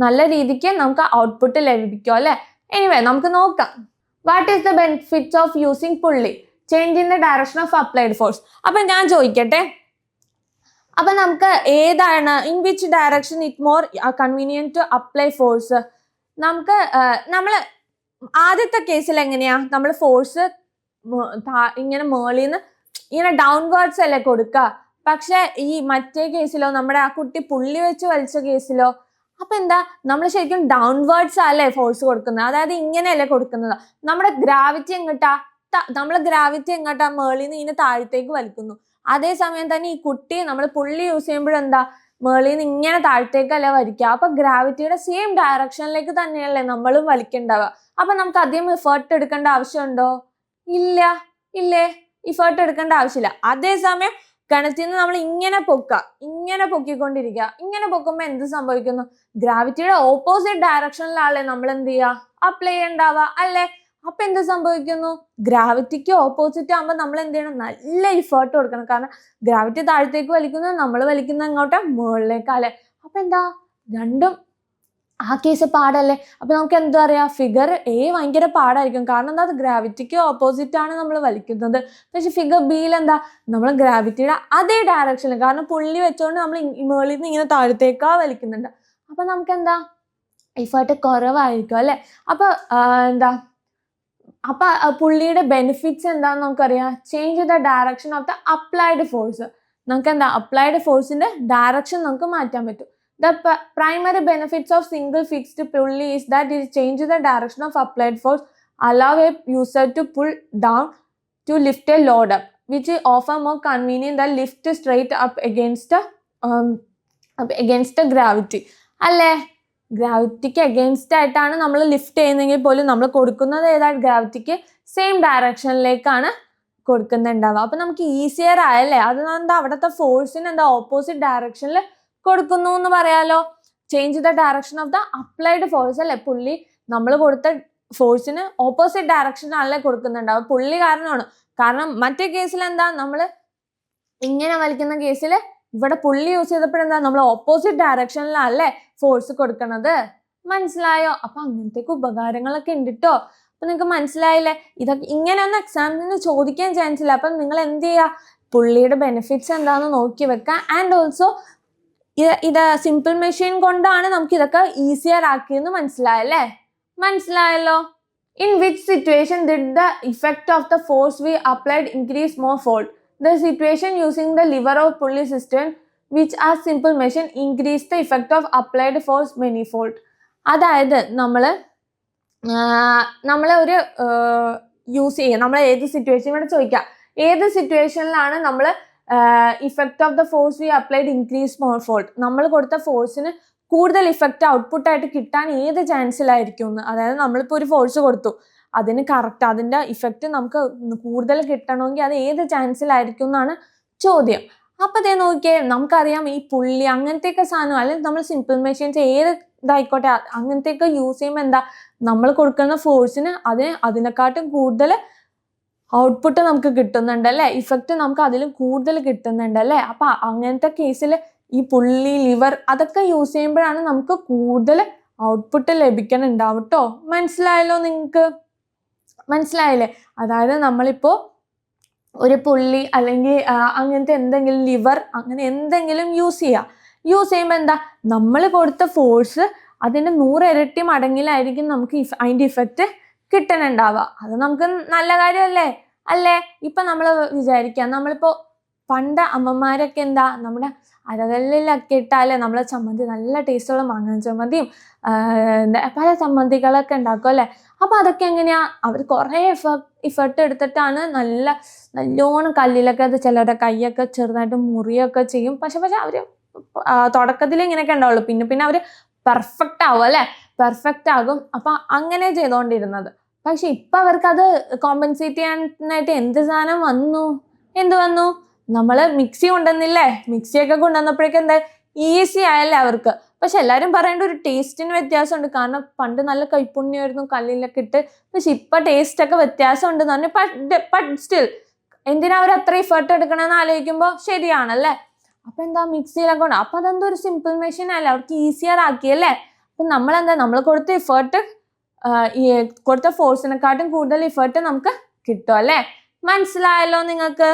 നല്ല രീതിക്ക് നമുക്ക് ഔട്ട്പുട്ട് ലഭിക്കും അല്ലെ? എനിവേ, നമുക്ക് നോക്കാം. What is the benefits of using pulley? Change in the direction of applied force. അപ്പൊ ഞാൻ ചോദിക്കട്ടെ, അപ്പൊ നമുക്ക് ഏതാണ് in which direction it more convenient to apply force? നമ്മൾ ആദ്യത്തെ കേസിൽ എങ്ങനെയാ? നമ്മൾ ഫോഴ്സ് ഇങ്ങനെ മേളിന്ന് ഇങ്ങനെ ഡൗൺവേർഡ്സ് അല്ലേ കൊടുക്കുക. പക്ഷെ ഈ മറ്റേ കേസിലോ, നമ്മുടെ ആ കുട്ടി പുള്ളി വെച്ച് വലിച്ച കേസിലോ, അപ്പൊ നമ്മൾ ശരിക്കും ഡൗൺവേർഡ്സ് അല്ലേ ഫോഴ്സ് കൊടുക്കുന്നത്? അതായത് ഇങ്ങനെയല്ലേ കൊടുക്കുന്നത്? നമ്മുടെ ഗ്രാവിറ്റി എങ്ങോട്ടാ? മേളിന്ന് ഇങ്ങനെ താഴത്തേക്ക് വലിക്കുന്നു. അതേസമയം തന്നെ ഈ കുട്ടി നമ്മൾ പുള്ളി യൂസ് ചെയ്യുമ്പോഴും മേളിന്ന് ഇങ്ങനെ താഴത്തേക്കല്ലേ വലിക്കുക. അപ്പൊ ഗ്രാവിറ്റിയുടെ സെയിം ഡയറക്ഷനിലേക്ക് തന്നെയല്ലേ നമ്മളും വലിക്കണ്ടാവുക. അപ്പൊ നമുക്ക് അധികം എഫേർട്ട് എടുക്കേണ്ട ആവശ്യമുണ്ടോ? ഇല്ലേ, എഫേർട്ട് എടുക്കേണ്ട ആവശ്യമില്ല. അതേസമയം കിണറ്റിൽ നിന്ന് നമ്മൾ ഇങ്ങനെ പൊക്കിക്കൊണ്ടിരിക്കുക. ഇങ്ങനെ പൊക്കുമ്പോൾ എന്ത് സംഭവിക്കുന്നു? ഗ്രാവിറ്റിയുടെ ഓപ്പോസിറ്റ് ഡയറക്ഷനിലാണല്ലേ നമ്മൾ എന്ത് ചെയ്യുക? അപ്ലൈ ചെയ്യണ്ടാവുക അല്ലേ? അപ്പൊ എന്ത് സംഭവിക്കുന്നു? ഗ്രാവിറ്റിക്ക് ഓപ്പോസിറ്റ് ആകുമ്പോൾ നമ്മൾ എന്ത് ചെയ്യണം? നല്ല എഫേർട്ട് കൊടുക്കണം. കാരണം ഗ്രാവിറ്റി താഴത്തേക്ക് വലിക്കുന്നു, നമ്മൾ വലിക്കുന്ന അങ്ങോട്ട് മുകളിലേക്കല്ലേ. അപ്പൊ രണ്ടും ആ കേസ് പാടല്ലേ? അപ്പൊ നമുക്ക് എന്താ പറയാ? ഫിഗർ എ ഭയങ്കര പാടായിരിക്കും. കാരണം അത് ഗ്രാവിറ്റിക്ക് ഓപ്പോസിറ്റ് ആണ് നമ്മൾ വലിക്കുന്നത്. പക്ഷെ ഫിഗർ ബിയിൽ നമ്മൾ ഗ്രാവിറ്റിയുടെ അതേ ഡയറക്ഷനിൽ, കാരണം പുള്ളി വെച്ചോണ്ട് നമ്മൾ മുകളിൽ നിന്ന് ഇങ്ങനെ താഴത്തേക്കാ വലിക്കുന്നുണ്ട്. അപ്പൊ നമുക്ക് എഫേർട്ട് കുറവായിരിക്കും അല്ലെ? അപ്പൊ പുള്ളിയുടെ ബെനിഫിറ്റ്സ് എന്താന്ന് നമുക്കറിയാം. Change the direction of the applied force. നമുക്ക് അപ്ലൈഡ് ഫോഴ്സിന്റെ ഡയറക്ഷൻ നമുക്ക് മാറ്റാൻ പറ്റും. The primary benefits of single fixed pulley is that it changes the direction of applied force, allow a user to pull down to lift a load up, which is often more convenient than lift straight up against the gravity. അല്ലേ? ഗ്രാവിറ്റിക്ക് against ആയിട്ടാണ് നമ്മൾ lift ചെയ്യുന്നതെങ്കിൽ പോലും നമ്മൾ കൊടുക്കുന്നത് ഏതാണ്? ഗ്രാവിറ്റിക്ക് same ഡയറക്ഷനിലേക്കാണ് കൊടുക്കുന്നുണ്ടാവുക. അപ്പൊ നമുക്ക് ഈസിയർ ആയല്ലേ? അത് അവിടുത്തെ ഫോഴ്സിന് ഓപ്പോസിറ്റ് ഡയറക്ഷനിൽ കൊടുക്കുന്നു എന്ന് പറയാലോ. Change the direction of the applied force അല്ലെ? പുള്ളി നമ്മൾ കൊടുത്ത ഫോഴ്സിന് ഓപ്പോസിറ്റ് ഡയറക്ഷനിലല്ലേ കൊടുക്കുന്നുണ്ടാവും. പുള്ളി കാരണമാണ്. കാരണം മറ്റേ കേസിൽ നമ്മൾ ഇങ്ങനെ വലിക്കുന്ന കേസിൽ ഇവിടെ പുള്ളി യൂസ് ചെയ്തപ്പോഴെന്താ നമ്മൾ ഓപ്പോസിറ്റ് ഡയറക്ഷനിലല്ലേ ഫോഴ്സ് കൊടുക്കണത്. മനസ്സിലായോ? അപ്പൊ അങ്ങനത്തെ ഉപകാരങ്ങളൊക്കെ ഉണ്ട് കേട്ടോ. അപ്പൊ നിങ്ങൾക്ക് മനസ്സിലായില്ലേ? ഇതൊക്കെ ഇങ്ങനെയൊന്നും എക്സാമിന് ചോദിക്കാൻ ചാൻസ് ഇല്ല. അപ്പൊ നിങ്ങൾ എന്ത് ചെയ്യുക? പുള്ളിയുടെ ബെനിഫിറ്റ്സ് എന്താണെന്ന് നോക്കി വെക്കുക. ആൻഡ് ഓൾസോ ഇത് സിമ്പിൾ മെഷീൻ കൊണ്ടാണ് നമുക്ക് ഇതൊക്കെ ഈസിയർ ആക്കിയെന്ന് മനസ്സിലായല്ലോ? In which situation did the effect of the force we applied increase more fold? the situation using the lever or pulley system which are simple machine increase the effect of applied force manifold. അതായത് നമ്മളെ ഒരു use ചെയ്യുക, നമ്മൾ ഏത് situation ഇവിടെ ചോദിക്കാം, ഏത് സിറ്റുവേഷനിലാണ് നമ്മൾ effect of the force we applied increase manifold, നമ്മൾ കൊടുത്ത ഫോഴ്സിന് കൂടുതൽ ഇഫക്റ്റ് ഔട്ട്പുട്ടായിട്ട് കിട്ടാൻ ഏത് ചാൻസിലായിരിക്കും എന്ന്. അതായത് നമ്മളിപ്പോൾ ഒരു ഫോഴ്സ് കൊടുത്തു, അതിന് കറക്റ്റ് അതിൻ്റെ ഇഫക്റ്റ് നമുക്ക് കൂടുതൽ കിട്ടണമെങ്കിൽ അത് ഏത് ചാൻസിലായിരിക്കും എന്നാണ് ചോദ്യം. അപ്പം അതേ നോക്കിയേ, നമുക്കറിയാം ഈ പുള്ളി അങ്ങനത്തെയൊക്കെ സാധനം, അല്ലെങ്കിൽ നമ്മൾ സിമ്പിൾ മെഷീൻസ് ഏത് ഇതായിക്കോട്ടെ അങ്ങനത്തെയൊക്കെ യൂസ് ചെയ്യുമ്പോൾ എന്താ, നമ്മൾ കൊടുക്കുന്ന ഫോഴ്സിന് അതിനെക്കാട്ടും കൂടുതൽ ഔട്ട്പുട്ട് നമുക്ക് കിട്ടുന്നുണ്ട് അല്ലേ, ഇഫക്റ്റ് നമുക്ക് അതിലും കൂടുതൽ കിട്ടുന്നുണ്ട് അല്ലേ. അപ്പം അങ്ങനത്തെ കേസിൽ ഈ പുള്ളി, ലിവർ അതൊക്കെ യൂസ് ചെയ്യുമ്പോഴാണ് നമുക്ക് കൂടുതൽ ഔട്ട്പുട്ട് ലഭിക്കുന്നുണ്ടാവും കേട്ടോ. മനസ്സിലായല്ലോ നിങ്ങൾക്ക്? മനസ്സിലായില്ലേ? അതായത് നമ്മളിപ്പോൾ ഒരു പുള്ളി അല്ലെങ്കിൽ അങ്ങനത്തെ എന്തെങ്കിലും ലിവർ അങ്ങനെ എന്തെങ്കിലും യൂസ് ചെയ്യുമ്പോൾ എന്താ, നമ്മൾ കൊടുത്ത ഫോഴ്സ് അതിൻ്റെ 100 ഇരട്ടി മടങ്ങിലായിരിക്കും നമുക്ക് അതിൻ്റെ ഇഫക്റ്റ് കിട്ടണുണ്ടാവുക. അത് നമുക്ക് നല്ല കാര്യമല്ലേ അല്ലേ? ഇപ്പം നമ്മൾ വിചാരിക്കാം, നമ്മളിപ്പോൾ പണ്ട് അമ്മമാരൊക്കെ എന്താ നമ്മുടെ അരകല്ലിലൊക്കെ ഇട്ടാലേ നമ്മളെ ചമ്മന്തി നല്ല ടേസ്റ്റുള്ള മാങ്ങ ചമ്മന്തിയും പല ചമ്മന്തികളൊക്കെ ഉണ്ടാക്കും അല്ലേ. അപ്പം അതൊക്കെ എങ്ങനെയാ, അവർ കുറേ ഇഫർട്ട് എടുത്തിട്ടാണ് നല്ലോണം കല്ലിലൊക്കെ അത് ചിലരുടെ കൈയൊക്കെ ചെറുതായിട്ട് മുറിയൊക്കെ ചെയ്യും. പക്ഷെ അവർ തുടക്കത്തിൽ ഇങ്ങനെയൊക്കെ ഉണ്ടാവുള്ളൂ, പിന്നെ അവർ പെർഫെക്റ്റ് ആവും അല്ലേ, പെർഫെക്റ്റ് ആകും. അപ്പം അങ്ങനെ ചെയ്തുകൊണ്ടിരുന്നത്. പക്ഷെ ഇപ്പം അവർക്കത് കോമ്പൻസേറ്റ് ചെയ്യാനായിട്ട് എന്ത് സാധനം വന്നു, നമ്മൾ മിക്സി കൊണ്ടുവന്നില്ലേ, മിക്സിയൊക്കെ കൊണ്ടുവന്നപ്പോഴേക്കും എന്താ ഈസി ആയല്ലേ അവർക്ക്. പക്ഷെ എല്ലാവരും പറയേണ്ട ഒരു ടേസ്റ്റിന് വ്യത്യാസമുണ്ട്. കാരണം പണ്ട് നല്ല കൈപ്പുണ്യമായിരുന്നു കല്ലിലൊക്കെ ഇട്ട്, പക്ഷെ ഇപ്പം ടേസ്റ്റൊക്കെ വ്യത്യാസമുണ്ടെന്ന് പറഞ്ഞു. ബട്ട് സ്റ്റിൽ എന്തിനാ അവർ അത്ര ഇഫർട്ട് എടുക്കണമെന്ന് ആലോചിക്കുമ്പോൾ ശരിയാണല്ലേ. അപ്പം എന്താ മിക്സിയിലൊക്കെ ഉണ്ട്, അപ്പം അതെന്തോ ഒരു സിമ്പിൾ മെഷീൻ അല്ലേ, അവർക്ക് ഈസിയർ ആക്കിയല്ലേ. അപ്പം നമ്മൾ കൊടുത്ത ഇഫേർട്ട് കൊടുത്ത ഫോഴ്സിനെക്കാട്ടും കൂടുതൽ ഇഫേർട്ട് നമുക്ക് കിട്ടും അല്ലേ. മനസ്സിലായല്ലോ നിങ്ങൾക്ക്?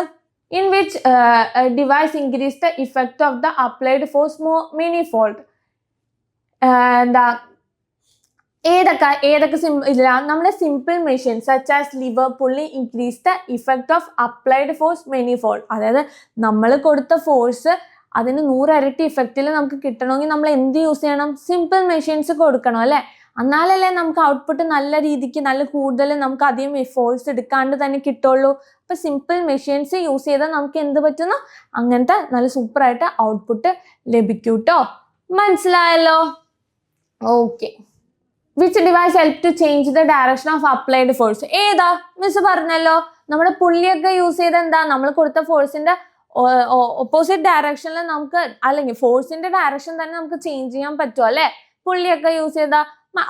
in which a device increase the effect of the applied force manifold. ഏതൊക്കെ നമ്മുടെ simple machine such as lever pulley increase the effect of applied force manifold. അതായത് നമ്മൾ കൊടുത്ത ഫോഴ്സ് അതിന് 100 ഇരട്ടി ഇഫക്റ്റിൽ നമുക്ക് കിട്ടണമെങ്കിൽ നമ്മൾ എന്ത് യൂസ് ചെയ്യണം, സിമ്പിൾ മെഷീൻസ് കൊടുക്കണം അല്ലേ. എന്നാലല്ലേ നമുക്ക് ഔട്ട്പുട്ട് നല്ല രീതിക്ക് നല്ല കൂടുതൽ നമുക്ക് അധികം ഫോഴ്സ് എടുക്കാണ്ട് തന്നെ കിട്ടുള്ളൂ. അപ്പം സിമ്പിൾ മെഷീൻസ് യൂസ് ചെയ്താൽ നമുക്ക് എന്ത് പറ്റുന്നു, അങ്ങനത്തെ നല്ല സൂപ്പറായിട്ട് ഔട്ട്പുട്ട് ലഭിക്കും കേട്ടോ. മനസ്സിലായല്ലോ? Okay. Which device help to change the direction of applied force? ഏതാ മിസ് പറഞ്ഞല്ലോ, നമ്മുടെ പുള്ളിയൊക്കെ യൂസ് ചെയ്ത് എന്താ, നമ്മൾ കൊടുത്ത ഫോഴ്സിന്റെ ഓപ്പോസിറ്റ് ഡയറക്ഷനിൽ നമുക്ക്, അല്ലെങ്കിൽ ഫോഴ്സിന്റെ ഡയറക്ഷൻ തന്നെ നമുക്ക് ചേഞ്ച് ചെയ്യാൻ പറ്റും അല്ലേ, പുള്ളിയൊക്കെ യൂസ് ചെയ്താ.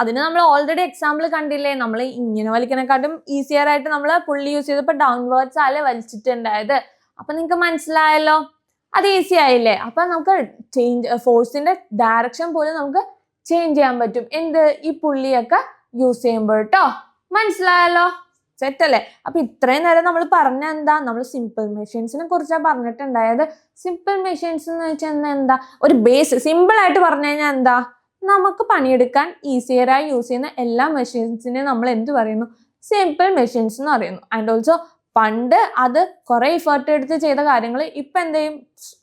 അതിന് നമ്മൾ ഓൾറെഡി എക്സാമ്പിൾ കണ്ടില്ലേ, നമ്മൾ ഇങ്ങനെ വലിക്കണേക്കാട്ടും ഈസിയർ ആയിട്ട് നമ്മൾ പുള്ളി യൂസ് ചെയ്തപ്പോൾ ഡൗൺവേർഡ്സ് ആലേ വലിച്ചിട്ടുണ്ടായത്. അപ്പൊ നിങ്ങൾക്ക് മനസ്സിലായല്ലോ, അത് ഈസി ആയില്ലേ. അപ്പൊ നമുക്ക് ഫോഴ്സിന്റെ ഡയറക്ഷൻ പോലും നമുക്ക് ചേഞ്ച് ചെയ്യാൻ പറ്റും, ഈ പുള്ളിയൊക്കെ യൂസ് ചെയ്യുമ്പോൾ കേട്ടോ. മനസ്സിലായല്ലോ? സെറ്റ് അല്ലേ? അപ്പൊ ഇത്രയും നേരം നമ്മൾ പറഞ്ഞ എന്താ, നമ്മൾ സിമ്പിൾ മെഷീൻസിനെ കുറിച്ചാണ് പറഞ്ഞിട്ടുണ്ടായത്. സിമ്പിൾ മെഷീൻസ് എന്ന് വെച്ചാൽ എന്താ, ഒരു ബേസ് സിമ്പിൾ ആയിട്ട് പറഞ്ഞു കഴിഞ്ഞാൽ എന്താ, നമുക്ക് പണിയെടുക്കാൻ ഈസിയറായി യൂസ് ചെയ്യുന്ന എല്ലാ മെഷീൻസിനെ നമ്മൾ എന്ത് പറയുന്നു, സിമ്പിൾ മെഷീൻസ് എന്ന് പറയുന്നു. ആൻഡ് ഓൾസോ പണ്ട് അത് കുറെ ഇഫേർട്ട് എടുത്ത് ചെയ്ത കാര്യങ്ങൾ ഇപ്പം എന്ത് ചെയ്യും,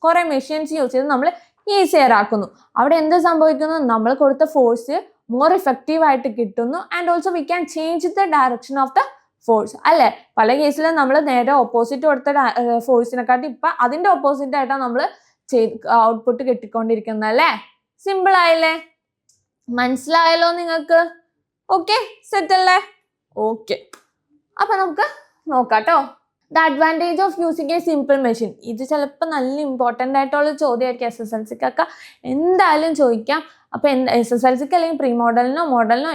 കുറെ മെഷീൻസ് യൂസ് ചെയ്ത് നമ്മൾ ഈസിയർ ആക്കുന്നു. അവിടെ എന്ത് സംഭവിക്കുന്നു, നമ്മൾ കൊടുത്ത ഫോഴ്സ് മോർ ഇഫക്റ്റീവ് ആയിട്ട് കിട്ടുന്നു. And also we can change the direction of the force അല്ലേ. പല കേസിലും നമ്മൾ നേരെ ഓപ്പോസിറ്റ് കൊടുത്ത ഫോഴ്സിനെക്കാട്ടി ഇപ്പം അതിൻ്റെ ഓപ്പോസിറ്റ് ആയിട്ടാണ് നമ്മൾ ഔട്ട്പുട്ട് കിട്ടിക്കൊണ്ടിരിക്കുന്നത് അല്ലേ. സിമ്പിൾ ആയില്ലേ? മനസ്സിലായല്ലോ നിങ്ങൾക്ക്? ഓക്കെ, സെറ്റ് അല്ലേ? ഓക്കെ, അപ്പൊ നമുക്ക് നോക്കാട്ടോ. The advantage of using a simple machine. ഇത് ചിലപ്പോൾ നല്ല ഇമ്പോർട്ടൻ്റ് ആയിട്ടുള്ള ചോദ്യമായിരിക്കും, SSLCക്കൊക്കെ എന്തായാലും ചോദിക്കാം. അപ്പൊ SSLCക്ക് അല്ലെങ്കിൽ പ്രീ മോഡലിനോ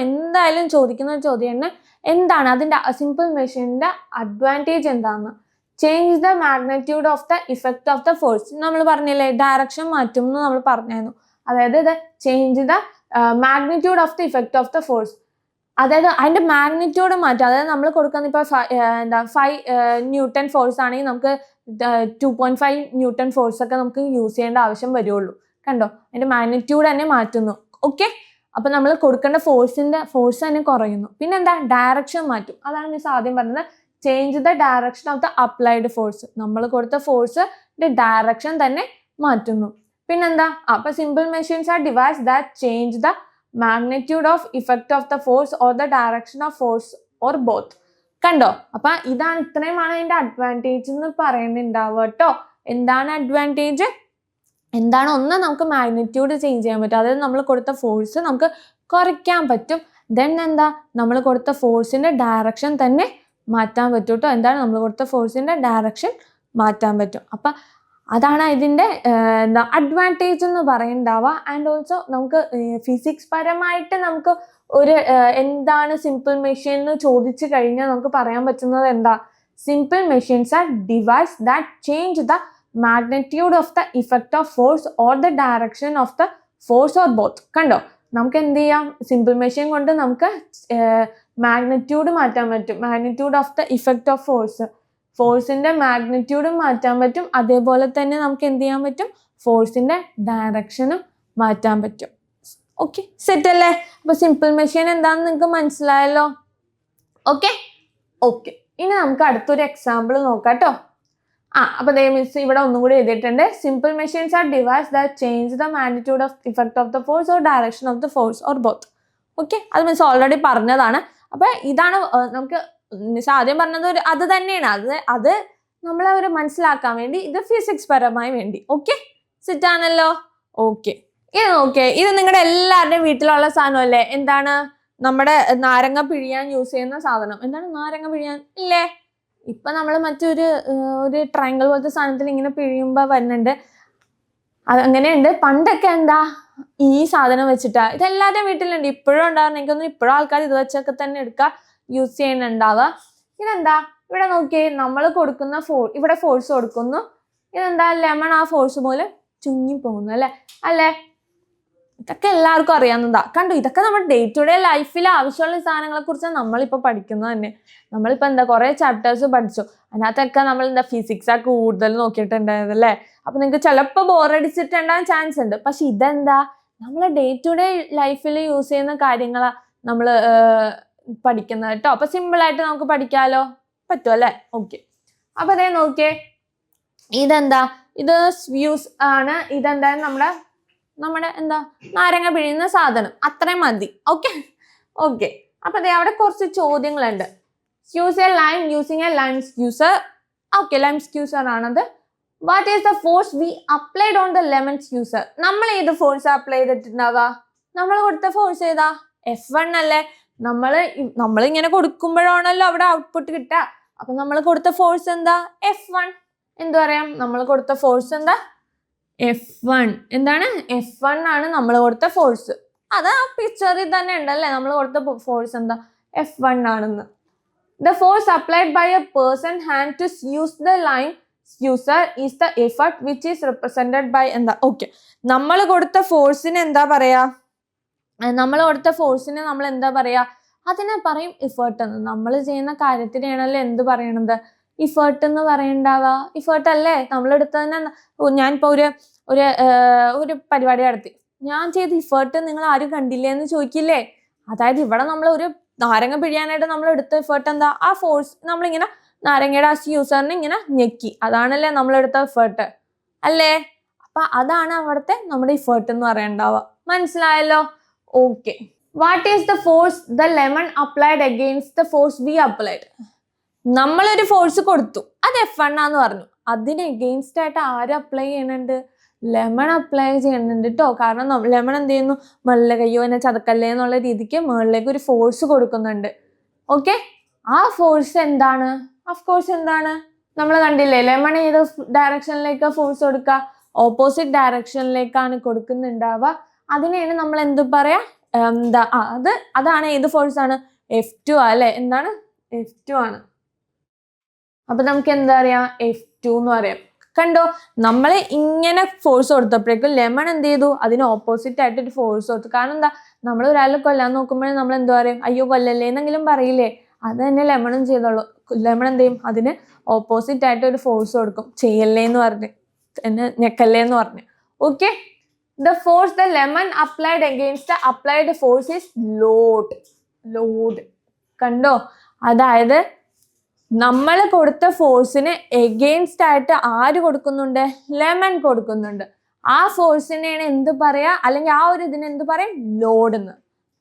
എന്തായാലും ചോദിക്കുന്ന ഒരു ചോദ്യമാണ്, എന്താണ് അതിൻ്റെ സിമ്പിൾ മെഷീനിന്റെ അഡ്വാൻറ്റേജ് എന്താണെന്ന്. Change the magnitude of the effect of the force. നമ്മൾ പറഞ്ഞില്ലേ, ഡയറക്ഷൻ മാറ്റും എന്ന് നമ്മൾ പറഞ്ഞായിരുന്നു. അതായത് ഇത് change the magnitude of the effect of the force, അതായത് അതിന്റെ മാഗ്നിറ്റ്യൂഡ് മാറ്റും. അതായത് നമ്മൾ കൊടുക്കുന്ന ഇപ്പോൾ 5 ന്യൂട്ടൺ ഫോഴ്സ് ആണെങ്കിൽ നമുക്ക് 2.5 ന്യൂട്ടൺ ഫോഴ്സ് ഒക്കെ നമുക്ക് യൂസ് ചെയ്യേണ്ട ആവശ്യം വരുള്ളൂ. കണ്ടോ, അതിന്റെ മാഗ്നിറ്റ്യൂഡ് തന്നെ മാറ്റുന്നു. ഓക്കെ, അപ്പൊ നമ്മൾ കൊടുക്കേണ്ട ഫോഴ്സ് തന്നെ കുറയുന്നു. പിന്നെ എന്താ, ഡയറക്ഷൻ മാറ്റും. അതാണ് മിസ് ആദ്യം പറഞ്ഞത്, change the direction of the applied force. നമ്മൾ കൊടുത്ത ഫോഴ്സിന്റെ ഡയറക്ഷൻ തന്നെ മാറ്റുന്നു. പിന്നെന്താ, അപ്പൊ simple machines R device that change the magnitude of effect of the force or the direction of force or both. കണ്ടോ? അപ്പൊ ഇത്രയുമാണ് അതിന്റെ അഡ്വാൻറ്റേജ് എന്ന് പറയുന്നുണ്ടാവുക കേട്ടോ. എന്താണ് അഡ്വാൻറ്റേജ്? എന്താണ്? ഒന്ന്, നമുക്ക് മാഗ്നിറ്റ്യൂഡ് ചേഞ്ച് ചെയ്യാൻ പറ്റും, അതായത് നമ്മൾ കൊടുത്ത ഫോഴ്സ് നമുക്ക് കുറയ്ക്കാൻ പറ്റും. ദെൻ എന്താ, നമ്മൾ കൊടുത്ത ഫോഴ്സിന്റെ ഡയറക്ഷൻ തന്നെ മാറ്റാൻ പറ്റും കേട്ടോ. എന്താണ്, നമ്മൾ കൊടുത്ത ഫോഴ്സിന്റെ ഡയറക്ഷൻ മാറ്റാൻ പറ്റും. അപ്പൊ അതാണ് ഇതിന്റെ അഡ്വാൻറ്റേജ് എന്ന് പറയുന്നുണ്ടാവുക. ആൻഡ് ഓൾസോ നമുക്ക് ഫിസിക്സ് പരമായിട്ട് നമുക്ക് എന്താണ് സിമ്പിൾ മെഷീൻ എന്ന് ചോദിച്ചു കഴിഞ്ഞാൽ നമുക്ക് പറയാൻ പറ്റുന്നത് എന്താ, simple machines R device that change the magnitude of the effect of force or the direction of the force or both. കണ്ടോ? നമുക്ക് എന്ത് ചെയ്യാം, സിമ്പിൾ മെഷീൻ കൊണ്ട് നമുക്ക് മാഗ്നിറ്റ്യൂഡ് മാറ്റാൻ പറ്റും, magnitude of the effect of ഫോഴ്സിന്റെ മാഗ്നിറ്റ്യൂഡും മാറ്റാൻ പറ്റും. അതേപോലെ തന്നെ നമുക്ക് എന്ത് ചെയ്യാൻ പറ്റും, ഫോഴ്സിന്റെ ഡയറക്ഷനും മാറ്റാൻ പറ്റും. ഓക്കെ, സെറ്റ് അല്ലേ? അപ്പൊ സിമ്പിൾ മെഷീൻ എന്താണെന്ന് നിങ്ങൾക്ക് മനസ്സിലായല്ലോ. ഓക്കെ. ഇനി നമുക്ക് അടുത്തൊരു എക്സാമ്പിൾ നോക്കാം കേട്ടോ. അപ്പൊ മിസ് ഇവിടെ ഒന്നും കൂടി എഴുതിയിട്ടുണ്ട്. Simple machines R device that change the magnitude of effect of the force or direction of the force or both. Okay, അത് മിസ് ഓൾറെഡി പറഞ്ഞതാണ്. അപ്പൊ ഇതാണ് നമുക്ക് മിസ് ആദ്യം പറഞ്ഞത് അത് തന്നെയാണ്. അത് നമ്മളെ മനസ്സിലാക്കാൻ വേണ്ടി, ഇത് ഫിസിക്സ് പരമായി വേണ്ടി. ഓക്കെ, സെറ്റ് ആണല്ലോ. ഓക്കെ, ഇത് നോക്കിയേ, ഇത് നിങ്ങളുടെ എല്ലാവരുടെയും വീട്ടിലുള്ള സാധനമല്ലേ? എന്താണ്, നമ്മുടെ നാരങ്ങ പിഴിയാൻ യൂസ് ചെയ്യുന്ന സാധനം. എന്താണ് നാരങ്ങ പിഴിയാൻ? ഇല്ലേ? ഇപ്പൊ നമ്മൾ മറ്റൊരു ട്രയാങ്കിൾ പോലത്തെ സാധനത്തിൽ ഇങ്ങനെ പിഴിയുമ്പോൾ വരുന്നുണ്ട്. അങ്ങനെയുണ്ട്. പണ്ടൊക്കെ എന്താ, ഈ സാധനം വെച്ചിട്ടാ. ഇതെല്ലാവരുടെയും വീട്ടിലുണ്ട്, ഇപ്പോഴും ഉണ്ടാവുന്ന. എനിക്കൊന്നും ഇപ്പോഴും ആൾക്കാർ ഇത് വെച്ചൊക്കെ തന്നെ യൂസ് ചെയ്യുന്നുണ്ടാവുക. ഇതെന്താ, ഇവിടെ നോക്കിയേ, നമ്മൾ കൊടുക്കുന്ന ഇവിടെ ഫോഴ്സ് കൊടുക്കുന്നു. ഇതെന്താ, ലെമൺ ആ ഫോഴ്സ് മൂലം ചുങ്ങി പോകുന്നു അല്ലേ? ഇതൊക്കെ എല്ലാവർക്കും അറിയാവുന്നതാ. കണ്ടു, ഇതൊക്കെ നമ്മുടെ ഡേ ടു ഡേ ലൈഫിൽ ആവശ്യമുള്ള സാധനങ്ങളെ കുറിച്ചാണ് നമ്മളിപ്പോൾ പഠിക്കുന്നത് തന്നെ. നമ്മളിപ്പോൾ എന്താ കുറെ ചാപ്റ്റേഴ്സ് പഠിച്ചു, അതിനകത്തൊക്കെ നമ്മൾ ഫിസിക്സാ കൂടുതൽ നോക്കിയിട്ടുണ്ടായത് അല്ലേ? അപ്പൊ നിങ്ങൾക്ക് ചിലപ്പോൾ ബോറടിച്ചിട്ടുണ്ടാകാൻ ചാൻസ് ഉണ്ട്. പക്ഷെ ഇതെന്താ, നമ്മളെ ഡേ ടു ഡേ ലൈഫിൽ യൂസ് ചെയ്യുന്ന കാര്യങ്ങളാ നമ്മൾ പഠിക്കുന്നത് കേട്ടോ. അപ്പൊ സിമ്പിൾ ആയിട്ട് നമുക്ക് പഠിക്കാലോ, പറ്റും അല്ലേ? ഓക്കെ, അപ്പൊ നോക്കിയേ, ഇതെന്താ, ഇത് ഫ്യൂസ് ആണ്. ഇതെന്താ, നമ്മുടെ എന്താ, നാരങ്ങ പിഴിയുന്ന സാധനം. അത്രയും മതി. ഓക്കെ. അപ്പൊ അവിടെ കുറച്ച് ചോദ്യങ്ങളുണ്ട്. Use a lime using a lime squeezer. Okay, lime squeezer ആണത്. What is the force we applied on the lemon squeezer? നമ്മൾ ഏത് ഫോഴ്സ് അപ്ലൈ ചെയ്തിട്ടുണ്ടാവുക? നമ്മൾ കൊടുത്ത ഫോഴ്സ് ഏതാ? F1 അല്ലേ? നമ്മളിങ്ങനെ കൊടുക്കുമ്പോഴാണല്ലോ അവിടെ ഔട്ട്പുട്ട് കിട്ടുക. അപ്പൊ നമ്മൾ കൊടുത്ത ഫോഴ്സ് എന്താ? F1. എന്ത് പറയാം, നമ്മൾ കൊടുത്ത ഫോഴ്സ് എന്താ? F1. എന്താണ്? F1 ആണ് നമ്മൾ കൊടുത്ത ഫോഴ്സ്. അത് ആ പിക്ചറിൽ തന്നെ ഉണ്ടല്ലേ, നമ്മൾ കൊടുത്ത ഫോഴ്സ് എന്താ? F1 ആണെന്ന്. The force applied by a person hand to use the lime squeezer is the effort which is represented by എന്താ? ഓക്കെ, നമ്മൾ കൊടുത്ത ഫോഴ്സിന് എന്താ പറയാ? നമ്മൾ കൊടുത്ത ഫോഴ്സിന് നമ്മൾ എന്താ പറയാ? അതിനെ പറയും ഇഫേർട്ട് എന്ന്. നമ്മൾ ചെയ്യുന്ന കാര്യത്തിനാണല്ലോ എന്ത് പറയണത്? ഇഫേർട്ട് എന്ന് പറയണ്ടാവുക. ഇഫേർട്ട് അല്ലേ? നമ്മളെടുത്തതിനെ ഞാനിപ്പോ ഒരു പരിപാടി നടത്തി, ഞാൻ ചെയ്ത ഇഫേർട്ട് നിങ്ങൾ ആരും കണ്ടില്ലേ എന്ന് ചോദിക്കില്ലേ? അതായത് ഇവിടെ നമ്മൾ ഒരു നാരങ്ങ പിഴിയാനായിട്ട് നമ്മൾ എടുത്ത എഫേർട്ട് എന്താ? ആ ഫോഴ്സ് നമ്മളിങ്ങനെ നാരങ്ങയുടെ ആ സ്ക്യൂസറിനെ ഇങ്ങനെ ഞെക്കി, അതാണല്ലേ നമ്മൾ എടുത്ത എഫേർട്ട് അല്ലേ? അപ്പൊ അതാണ് അവിടുത്തെ നമ്മുടെ ഇഫേർട്ട് എന്ന് പറയണ്ടാവുക. മനസ്സിലായല്ലോ? Okay. What is the force the lemon applied against the force we applied? നമ്മളൊരു ഫോഴ്സ് കൊടുത്തു, അത് F1 ആന്ന് പറഞ്ഞു. അതിന് എഗെയിൻസ്റ്റ് ആയിട്ട് ആര് അപ്ലൈ ചെയ്യണുണ്ട്? ലെമൺ അപ്ലൈ ചെയ്യുന്നുണ്ട് കേട്ടോ. കാരണം ലെമൺ എന്ത് ചെയ്യുന്നു? മുകളിലെ കയ്യോ എന്നെ ചതക്കല്ലേ എന്നുള്ള രീതിക്ക് മുകളിലേക്ക് ഒരു ഫോഴ്സ് കൊടുക്കുന്നുണ്ട്. ഓക്കെ, ആ ഫോഴ്സ് എന്താണ്? ഓഫ്കോഴ്സ് എന്താണ്? നമ്മൾ കണ്ടില്ലേ, ലെമൺ ഏത് ഡയറക്ഷനിലേക്ക് ഫോഴ്സ് കൊടുക്കുക? ഓപ്പോസിറ്റ് ഡയറക്ഷനിലേക്കാണ് കൊടുക്കുന്നുണ്ടാവുക. അതിനെയാണ് നമ്മൾ എന്ത് പറയാ? അതാണ് ഏത് ഫോഴ്സ് ആണ്? F2 അല്ലെ? എന്താണ്? F2 ആണ്. അപ്പൊ നമുക്ക് എന്താ പറയാ? F2 എന്ന് പറയാം. കണ്ടോ, നമ്മൾ ഇങ്ങനെ ഫോഴ്സ് കൊടുത്തപ്പോഴേക്കും ലെമൺ എന്ത് ചെയ്തു? അതിന് ഓപ്പോസിറ്റ് ആയിട്ട് ഒരു ഫോഴ്സ് കൊടുത്തു. കാരണം എന്താ, നമ്മൾ ഒരാളെ കൊല്ലാൻ നോക്കുമ്പോഴേ നമ്മൾ എന്താ പറയും? അയ്യോ കൊല്ലല്ലേ എന്നെങ്കിലും പറയില്ലേ? അത് തന്നെ ലെമണും ചെയ്തോളൂ. ലെമൺ എന്ത് ചെയ്യും? അതിന് ഓപ്പോസിറ്റ് ആയിട്ട് ഒരു ഫോഴ്സ് കൊടുക്കും. ചെയ്യല്ലേ എന്ന് പറഞ്ഞ്, എന്നെ ഞെക്കല്ലേ എന്ന് പറഞ്ഞ്. Okay, the force the lemon applied against the applied force is load. കണ്ടോ, അതായത് നമ്മൾ കൊടുത്ത ഫോഴ്സിന് എഗെയിൻസ്റ്റ് ആയിട്ട് ആര് കൊടുക്കുന്നുണ്ട്? ലെമൺ കൊടുക്കുന്നുണ്ട്. ആ ഫോഴ്സിനെയാണ് എന്ത് പറയാ, അല്ലെങ്കിൽ ആ ഒരു ഇതിനെ എന്ത് പറയും? ലോഡ് എന്ന്.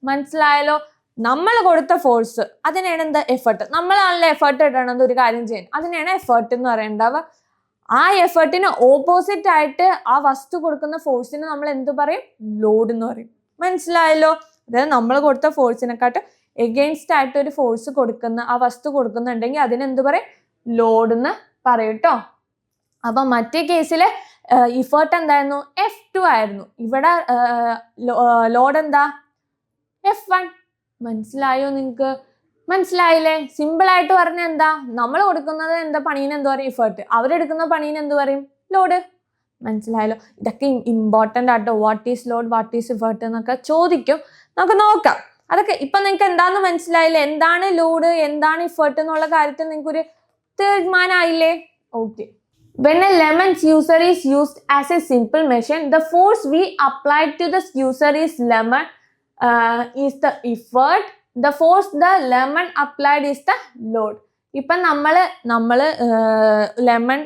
മനസ്സിലായല്ലോ? നമ്മൾ കൊടുത്ത ഫോഴ്സ് അതിനാണ് എന്താ? എഫേർട്ട്. നമ്മളാണല്ലോ എഫേർട്ട് ഇടണത് ഒരു കാര്യം ചെയ്യാൻ, അതിനെയാണ് എഫേർട്ട് എന്ന് പറയേണ്ടവ. ആ എഫേർട്ടിന് ഓപ്പോസിറ്റ് ആയിട്ട് ആ വസ്തു കൊടുക്കുന്ന ഫോഴ്സിന് നമ്മൾ എന്ത് പറയും? ലോഡ് എന്ന് പറയും. മനസ്സിലായല്ലോ? അതായത് നമ്മൾ കൊടുത്ത ഫോഴ്സിനെക്കാട്ട് എഗെയിൻസ്റ്റ് ആയിട്ട് ഒരു ഫോഴ്സ് കൊടുക്കുന്ന ആ വസ്തു കൊടുക്കുന്നുണ്ടെങ്കിൽ അതിനെന്ത് പറയും? ലോഡ് എന്ന് പറയും ട്ടോ. അപ്പൊ മറ്റേ കേസില് ഇഫേർട്ട് എന്തായിരുന്നു? F2 ആയിരുന്നു. ഇവിടെ ലോഡ് എന്താ? F1. മനസ്സിലായോ നിങ്ങക്ക്? മനസ്സിലായില്ലേ? സിമ്പിൾ ആയിട്ട് പറഞ്ഞ എന്താ? നമ്മൾ കൊടുക്കുന്നത് എന്താ പണീനെ എന്ത് പറയും? ഇഫേർട്ട്. അവരെടുക്കുന്ന പണീനെ എന്ത് പറയും? ലോഡ്. മനസ്സിലായല്ലോ? ഇതൊക്കെ ഇമ്പോർട്ടൻ്റ് ആട്ടോ. What is load, what is effort എന്നൊക്കെ ചോദിക്കും. നമുക്ക് നോക്കാം. അതൊക്കെ ഇപ്പൊ നിങ്ങൾക്ക് എന്താന്ന് മനസ്സിലായില്ലേ? എന്താണ് ലോഡ്, എന്താണ് ഇഫേർട്ട് എന്നുള്ള കാര്യത്തിൽ നിങ്ങൾക്ക് ഒരു തീരുമാനമായില്ലേ? Okay. When a lemon's user is used as a simple machine, the force we applied to the user is lemon is the effort. The force the lemon applied is the load. ഇപ്പം നമ്മള് lemon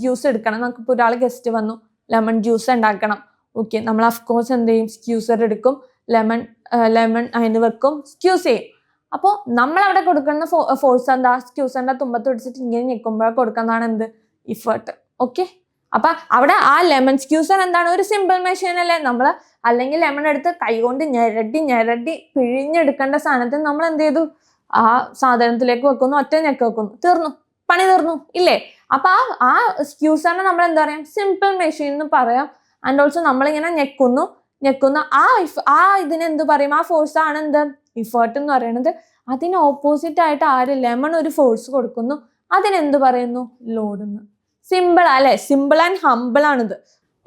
juice എടുക്കണം. നമുക്കിപ്പോൾ ഒരാൾ guest വന്നു, lemon juice ഉണ്ടാക്കണം. Okay, നമ്മൾ of course എന്ത് ചെയ്യും? സ്ക്യൂസർ എടുക്കും, ലെമൺ അതിന് വെക്കും, സ്ക്യൂസ് ചെയ്യും. അപ്പോൾ നമ്മൾ അവിടെ കൊടുക്കുന്ന ഫോഴ്സ് എന്താ? സ്ക്യൂസറിന്റെ തുമ്പത്ത് പിടിച്ചിട്ട് ഇങ്ങനെ ഞെക്കുമ്പോൾ കൊടുക്കുന്നതാണ് എന്ത്? ഇഫേർട്ട്. ഓക്കെ, അപ്പൊ അവിടെ ആ ലെമൺ സ്ക്യൂസർ എന്താണ്? ഒരു സിമ്പിൾ മെഷീൻ അല്ലേ? നമ്മൾ അല്ലെങ്കിൽ ലെമൺ എടുത്ത് കൈകൊണ്ട് ഞെരടി പിഴിഞ്ഞെടുക്കേണ്ട സാധനത്തിന് നമ്മൾ എന്ത് ചെയ്തു? ആ സാധനത്തിലേക്ക് വെക്കുന്നു, ഒറ്റ ഞെക്ക് വെക്കുന്നു, തീർന്നു, പണി തീർന്നു ഇല്ലേ? അപ്പൊ ആ സ്ക്യൂസറിനെ നമ്മൾ എന്താ പറയാം? സിമ്പിൾ മെഷീൻ എന്ന് പറയാം. ആൻഡ് ഓൾസോ നമ്മളിങ്ങനെ ഞെക്കുന്ന ആ ഇതിനെന്ത് പറയും? ആ ഫോഴ്സ് ആണ് എന്ത്? ഇഫേർട്ട് എന്ന് പറയുന്നത്. അതിന് ഓപ്പോസിറ്റ് ആയിട്ട് ആര്? ലെമൺ ഒരു ഫോഴ്സ് കൊടുക്കുന്നു, അതിനെന്ത് പറയുന്നു? ലോഡ് എന്ന്. സിമ്പിൾ അല്ലെ? സിമ്പിൾ ആൻഡ് ഹമ്പിൾ ആണിത്.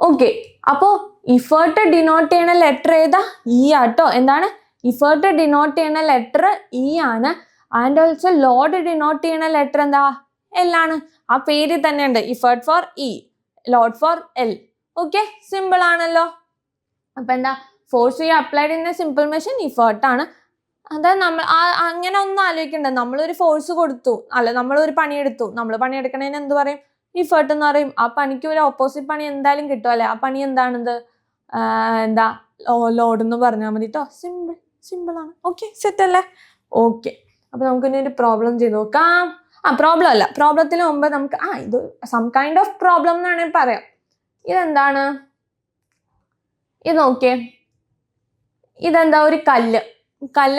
ഓക്കെ, അപ്പോ ഇഫേർട്ട് ഡിനോട്ട് ചെയ്യണ ലെറ്റർ ഏതാ? ഇ ആട്ടോ. എന്താണ്? ഇഫേർട്ട് ഡിനോട്ട് ചെയ്യണ ലെറ്റർ ഇ ആണ്. ആൻഡ് ഓൾസോ ലോഡ് ഡിനോട്ട് ചെയ്യണ ലെറ്റർ എന്താ? എൽ ആണ്. ആ പേര് തന്നെ ഉണ്ട്, effort for E, load for L. Okay, simple ആണല്ലോ. അപ്പൊ എന്താ? Force we applied in a simple machine effort ആണ്. അതായത് നമ്മൾ അങ്ങനെ ഒന്നും ആലോചിക്കണ്ട. നമ്മളൊരു ഫോഴ്സ് കൊടുത്തു, അല്ല നമ്മളൊരു പണിയെടുത്തു, നമ്മൾ പണിയെടുക്കണതിന് എന്ത് പറയും? ഇഫേർട്ട് എന്ന് പറയും. ആ പണിക്ക് ഒരു ഓപ്പോസിറ്റ് പണി എന്തായാലും കിട്ടും അല്ലെ? ആ പണി എന്താണിത്? എന്താ? ലോഡ് എന്ന് പറഞ്ഞാൽ മതി ട്ടോ. സിമ്പിൾ ആണ്. ഓക്കെ, സെറ്റ് അല്ലേ? ഓക്കെ, അപ്പൊ നമുക്ക് ഇനി ഒരു പ്രോബ്ലം ചെയ്ത് നോക്കാം. പ്രോബ്ലം അല്ല, പ്രോബ്ലത്തിന് മുമ്പ് നമുക്ക് ഇത് സം കൈൻഡ് ഓഫ് പ്രോബ്ലം എന്നാണെങ്കിൽ പറയാം. ഇതെന്താണ്? ഇത് നോക്കിയേ, ഇതെന്താ? ഒരു കല്ല്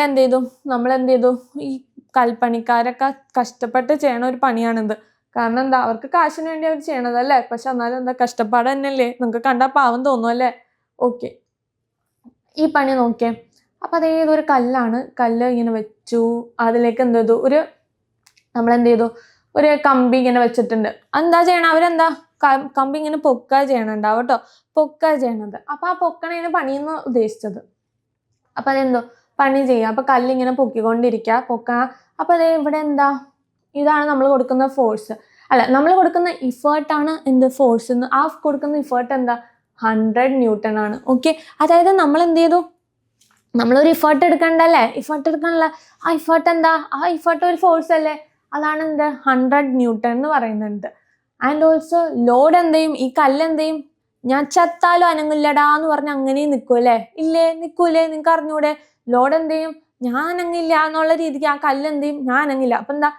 എന്ത് ചെയ്തു? നമ്മൾ എന്ത് ചെയ്തു? ഈ കൽപ്പണിക്കാരൊക്കെ കഷ്ടപ്പെട്ട് ചെയ്യണ ഒരു പണിയാണിത്. കാരണം എന്താ? അവർക്ക് കാശിന് വേണ്ടി അവർ ചെയ്യണത് അല്ലേ? പക്ഷെ എന്നാലും എന്താ? കഷ്ടപ്പാട് തന്നെയല്ലേ? നിങ്ങൾക്ക് കണ്ടാൽ പാവം തോന്നും അല്ലേ? ഓക്കെ, ഈ പണി നോക്കിയേ. അപ്പൊ അതേതൊരു കല്ലാണ്. കല്ല് ഇങ്ങനെ വെച്ചു, അതിലേക്ക് എന്ത് ചെയ്തു? നമ്മളെന്ത് ചെയ്തു? ഒരു കമ്പി ഇങ്ങനെ വെച്ചിട്ടുണ്ട്. എന്താ ചെയ്യണം? അവരെന്താ? കമ്പി ഇങ്ങനെ പൊക്ക ചെയ്യണുണ്ടാവും കേട്ടോ, പൊക്ക ചെയ്യണത്. അപ്പൊ ആ പൊക്കണേന് പണിയെന്ന് ഉദ്ദേശിച്ചത്. അപ്പൊ അതെന്തോ പണി ചെയ്യാം. അപ്പൊ കല്ലിങ്ങനെ പൊക്കിക്കൊണ്ടിരിക്കുക, അപ്പൊ അതേ ഇവിടെ എന്താ? ഇതാണ് നമ്മൾ കൊടുക്കുന്ന ഫോഴ്സ്. അല്ല, നമ്മൾ കൊടുക്കുന്ന ഇഫേർട്ടാണ് എന്ത്? ഫോഴ്സ് എന്ന്. ആ കൊടുക്കുന്ന ഇഫേർട്ട് എന്താ? 100 ന്യൂട്ടൺ ആണ്. ഓക്കെ, അതായത് നമ്മൾ എന്ത് ചെയ്തു? നമ്മളൊരു ഇഫേർട്ട് എടുക്കണ്ടല്ലേ? ഇഫേർട്ട് എടുക്കണല്ല. ആ ഇഫേർട്ട് എന്താ? ആ ഇഫേർട്ട് ഒരു ഫോഴ്സ് അല്ലേ? അതാണ് എന്ത്? 100 ന്യൂട്ടൺ എന്ന് പറയുന്നുണ്ട്. ആൻഡ് ഓൾസോ ലോഡ് എന്ത് ചെയ്യും? ഈ കല്ല് എന്ത് ചെയ്യും? ഞാൻ ചത്താലും അനങ്ങില്ലടാ എന്ന് പറഞ്ഞ് അങ്ങനെ നിൽക്കൂല്ലേ? ഇല്ലേ? നിൽക്കൂലേ? നിങ്ങൾക്ക് അറിഞ്ഞൂടെ? ലോഡ് എന്ത് ചെയ്യും? ഞാൻ അനങ്ങില്ല എന്നുള്ള രീതിക്ക് ആ കല്ല് എന്ത് ചെയ്യും? ഞാൻ അനങ്ങില്ല. അപ്പൊ എന്താ?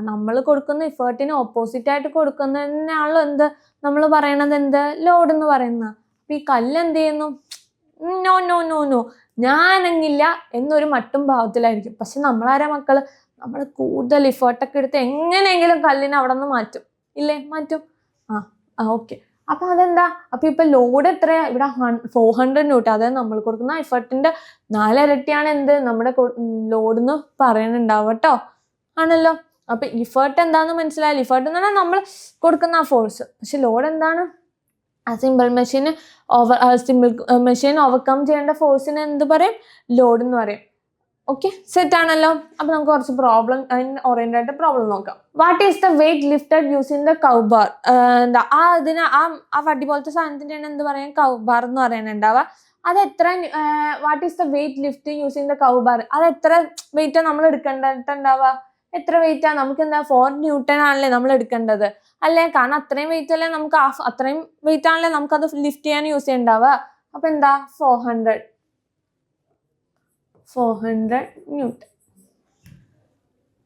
നമ്മൾ കൊടുക്കുന്ന ഇഫേർട്ടിന് ഓപ്പോസിറ്റ് ആയിട്ട് കൊടുക്കുന്നതിനാണല്ലോ എന്ത് നമ്മൾ പറയണത്? എന്ത്? ലോഡ് എന്ന് പറയുന്നത്. അപ്പൊ ഈ കല്ല് എന്ത് ചെയ്യുന്നു? നോ, ഞാൻ അനങ്ങില്ല എന്നൊരു മട്ടും ഭാവത്തിലായിരിക്കും. പക്ഷെ നമ്മളാരാ മക്കള്? നമ്മൾ കൂടുതൽ ഇഫേർട്ടൊക്കെ എടുത്ത് എങ്ങനെയെങ്കിലും കല്ലിനെ അവിടെ നിന്ന് മാറ്റും ഇല്ലേ? മാറ്റും. ഓക്കെ, അപ്പൊ അതെന്താ? അപ്പൊ ഇപ്പൊ ലോഡ് എത്രയാ? ഇവിടെ 400 ന്യൂട്ടൺ. അതായത് നമ്മൾ കൊടുക്കുന്ന എഫർട്ടിന്റെ 4 ഇരട്ടിയാണ് എന്ത്? നമ്മുടെ ലോഡ് എന്ന് പറയുന്നുണ്ടാവും കേട്ടോ. ആണല്ലോ. അപ്പൊ ഇഫേർട്ട് എന്താന്ന് മനസ്സിലായില്ല? ഇഫേർട്ട് എന്ന് പറഞ്ഞാൽ നമ്മൾ കൊടുക്കുന്ന ആ ഫോഴ്സ്. പക്ഷെ ലോഡ് എന്താണ്? ആ സിമ്പിൾ മെഷീൻ ഓവർകം ചെയ്യേണ്ട ഫോഴ്സിനെ എന്ത് പറയും? ലോഡ് എന്ന് പറയും. ഓക്കെ, സെറ്റ് ആണല്ലോ. അപ്പൊ നമുക്ക് കുറച്ച് പ്രോബ്ലം ഓറിയന്റഡ് ആയിട്ട് പ്രോബ്ലം നോക്കാം. What is the weight lifted using the crowbar? എന്താ ആ വടി പോലത്തെ സാധനത്തിന്റെ എന്ത് പറയാം? കൗ ബാർ എന്ന് പറയാനുണ്ടാവുക. അത് എത്ര? What is the weight lift using the cow bar? അത് എത്ര വെയിറ്റ് നമ്മൾ എടുക്കേണ്ടിട്ടുണ്ടാവുക? എത്ര വെയിറ്റാ? നമുക്ക് എന്താ 4 ന്യൂട്ടൺ ആണല്ലേ നമ്മൾ എടുക്കേണ്ടത് അല്ലേ? കാരണം അത്രയും വെയിറ്റ് അല്ലേ നമുക്ക് അത്രയും വെയിറ്റ് ആണല്ലേ നമുക്ക് അത് ലിഫ്റ്റ് ചെയ്യാൻ യൂസ് ചെയ്യണ്ടാവുക. അപ്പൊ എന്താ 400 newton.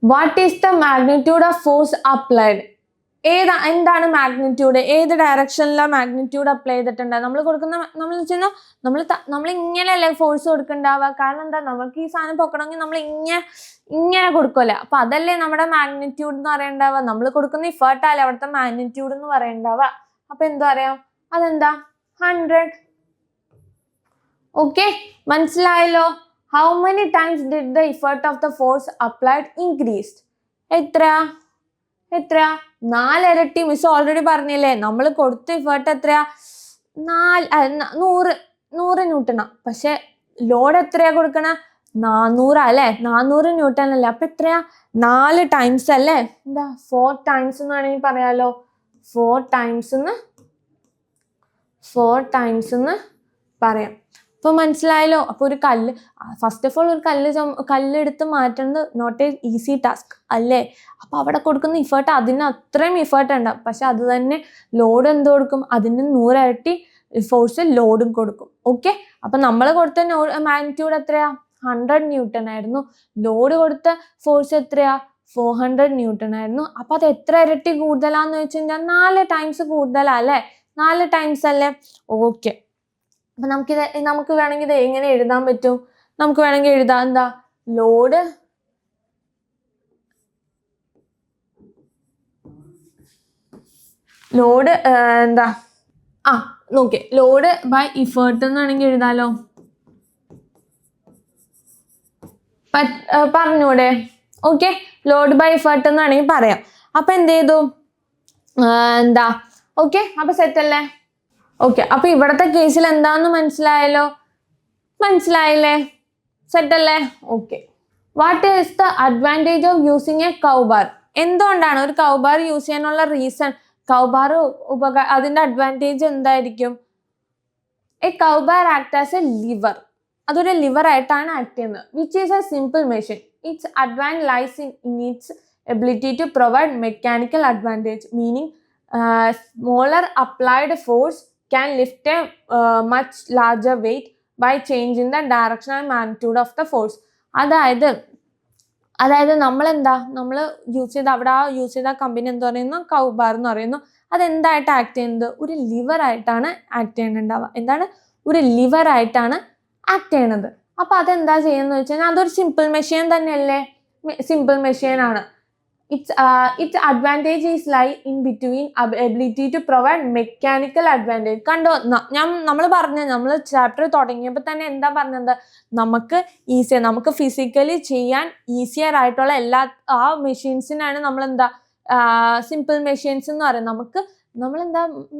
What is the magnitude of force applied? എന്താണ് മാഗ്നിറ്റ്യൂഡ്? ഏത് ഡയറക്ഷനിലാണ് മാഗ്നിറ്റ്യൂഡ് അപ്ലൈ ചെയ്തിട്ടുണ്ട്? നമ്മൾ ഇങ്ങനെയല്ലേ ഫോഴ്സ് കൊടുക്കണ്ടാവുക. കാരണം എന്താ, നമുക്ക് ഈ സാധനം പൊക്കണമെങ്കിൽ നമ്മൾ ഇങ്ങനെ കൊടുക്കുമല്ലേ. അപ്പൊ അതല്ലേ നമ്മുടെ മാഗ്നിറ്റ്യൂഡ് എന്ന് പറയണ്ടാവുക. നമ്മൾ കൊടുക്കുന്ന ഇഫേർട്ടല്ലേ അവിടുത്തെ മാഗ്നിറ്റ്യൂഡ് എന്ന് പറയണ്ടാവുക. അപ്പൊ എന്താ പറയാ, അതെന്താ 100. ഓക്കെ, മനസ്സിലായല്ലോ? How many times did the effort of the force applied increased? എത്ര 4 ഇരട്ടി. മിസ് ഓൾറെഡി പറഞ്ഞില്ലേ, നമ്മൾ കൊടുത്ത ഇഫേർട്ട് എത്രയാ? 100 ന്യൂട്ടണാ. പക്ഷെ ലോഡ് എത്രയാ കൊടുക്കണ? 400 അല്ലേ? 400 ന്യൂട്ടൺ അല്ലേ? അപ്പൊ എത്രയാ? 4 ടൈംസ് അല്ലേ? എന്താ 4 ടൈംസ് എന്ന് വേണമെങ്കിൽ പറയാലോ. 4 ടൈംസ് എന്ന് പറയാം. അപ്പൊ മനസ്സിലായല്ലോ? അപ്പൊ ഒരു കല്ല്, ഫസ്റ്റ് ഓഫ് ഓൾ ഒരു കല്ലെടുത്ത് മാറ്റുന്നത് നോട്ട് എ ഈസി ടാസ്ക് അല്ലേ? അപ്പൊ അവിടെ കൊടുക്കുന്ന ഇഫേർട്ട് അതിന് അത്രയും ഇഫേർട്ട് ഉണ്ടാവും. പക്ഷെ അത് തന്നെ ലോഡ് എന്ത് കൊടുക്കും? അതിന് 100 ഇരട്ടി ഫോഴ്സ് ലോഡും കൊടുക്കും. ഓക്കെ, അപ്പൊ നമ്മൾ കൊടുത്ത മാഗ്നിറ്റ്യൂഡ് എത്രയാ? 100 ന്യൂട്ടൺ ആയിരുന്നു. ലോഡ് കൊടുത്ത ഫോഴ്സ് എത്രയാ? 400 ന്യൂട്ടൺ ആയിരുന്നു. അപ്പൊ അത് എത്ര ഇരട്ടി കൂടുതലാന്ന് വെച്ച് കഴിഞ്ഞാൽ 4 ടൈംസ് കൂടുതലാ അല്ലേ? 4 ടൈംസ് അല്ലേ? ഓക്കെ, അപ്പൊ നമുക്ക് വേണമെങ്കിൽ ഇത് എങ്ങനെ എഴുതാൻ പറ്റും? നമുക്ക് വേണമെങ്കിൽ എഴുതാം എന്താ, ലോഡ് എന്താ നോക്കേ, ലോഡ് ബൈ ഇഫേർട്ട് എന്ന് വേണമെങ്കിൽ എഴുതാലോ. പറഞ്ഞൂടെ? ഓക്കെ, ലോഡ് ബൈ ഇഫേർട്ട് എന്ന് വേണമെങ്കിൽ പറയാം. അപ്പൊ എന്ത് ചെയ്തു? എന്താ ഓക്കെ, അപ്പൊ സെറ്റ് അല്ലേ? ഓക്കെ, അപ്പൊ ഇവിടത്തെ കേസിൽ എന്താന്ന് മനസ്സിലായില്ലേ? സെറ്റ് അല്ലേ? Okay, what is the advantage of using a crowbar? എന്തുകൊണ്ടാണ് ഒരു കൗബാർ യൂസ് ചെയ്യാനുള്ള റീസൺ? കൗബാർ അതിന്റെ അഡ്വാൻറ്റേജ് എന്തായിരിക്കും? A crowbar act as a lever. അതൊരു ലിവർ ആയിട്ടാണ് ആക്ട് ചെയ്യുന്നത്. Which is a simple machine. Its advantage lies in its ability to provide mechanical advantage, meaning smaller applied force can lift a much larger weight by changing the direction and magnitude of the force. അതായത് നമ്മൾ use ചെയ്ത company എന്ത് പറയുന്നു? കൗബാർ എന്ന് പറയുന്നു. അതെന്തായിട്ട് act ചെയ്യുന്നത്? ഒരു liver ആയിട്ടാണ് ആക്ട് ചെയ്യുന്നുണ്ടാവുക. എന്താണ്? ഒരു ലിവർ ആയിട്ടാണ് ആക്ട് ചെയ്യണത്. അപ്പൊ അതെന്താ ചെയ്യുന്നത് വെച്ച് കഴിഞ്ഞാൽ അതൊരു സിമ്പിൾ മെഷീൻ തന്നെയല്ലേ? സിമ്പിൾ മെഷീൻ ആണ്. its advantage is lie in between ability to provide mechanical advantage. കണ്ടോ, നമ്മൾ ചാപ്റ്റർ തുടങ്ങിയപ്പോൾ തന്നെ എന്താ പറഞ്ഞത്? നമുക്ക് ഫിസിക്കലി ചെയ്യാൻ ഈസിയർ ആയിട്ടുള്ള എല്ലാ മെഷീൻസിനാണ് സിമ്പിൾ മെഷീൻസ് എന്ന് പറയുന്നത്.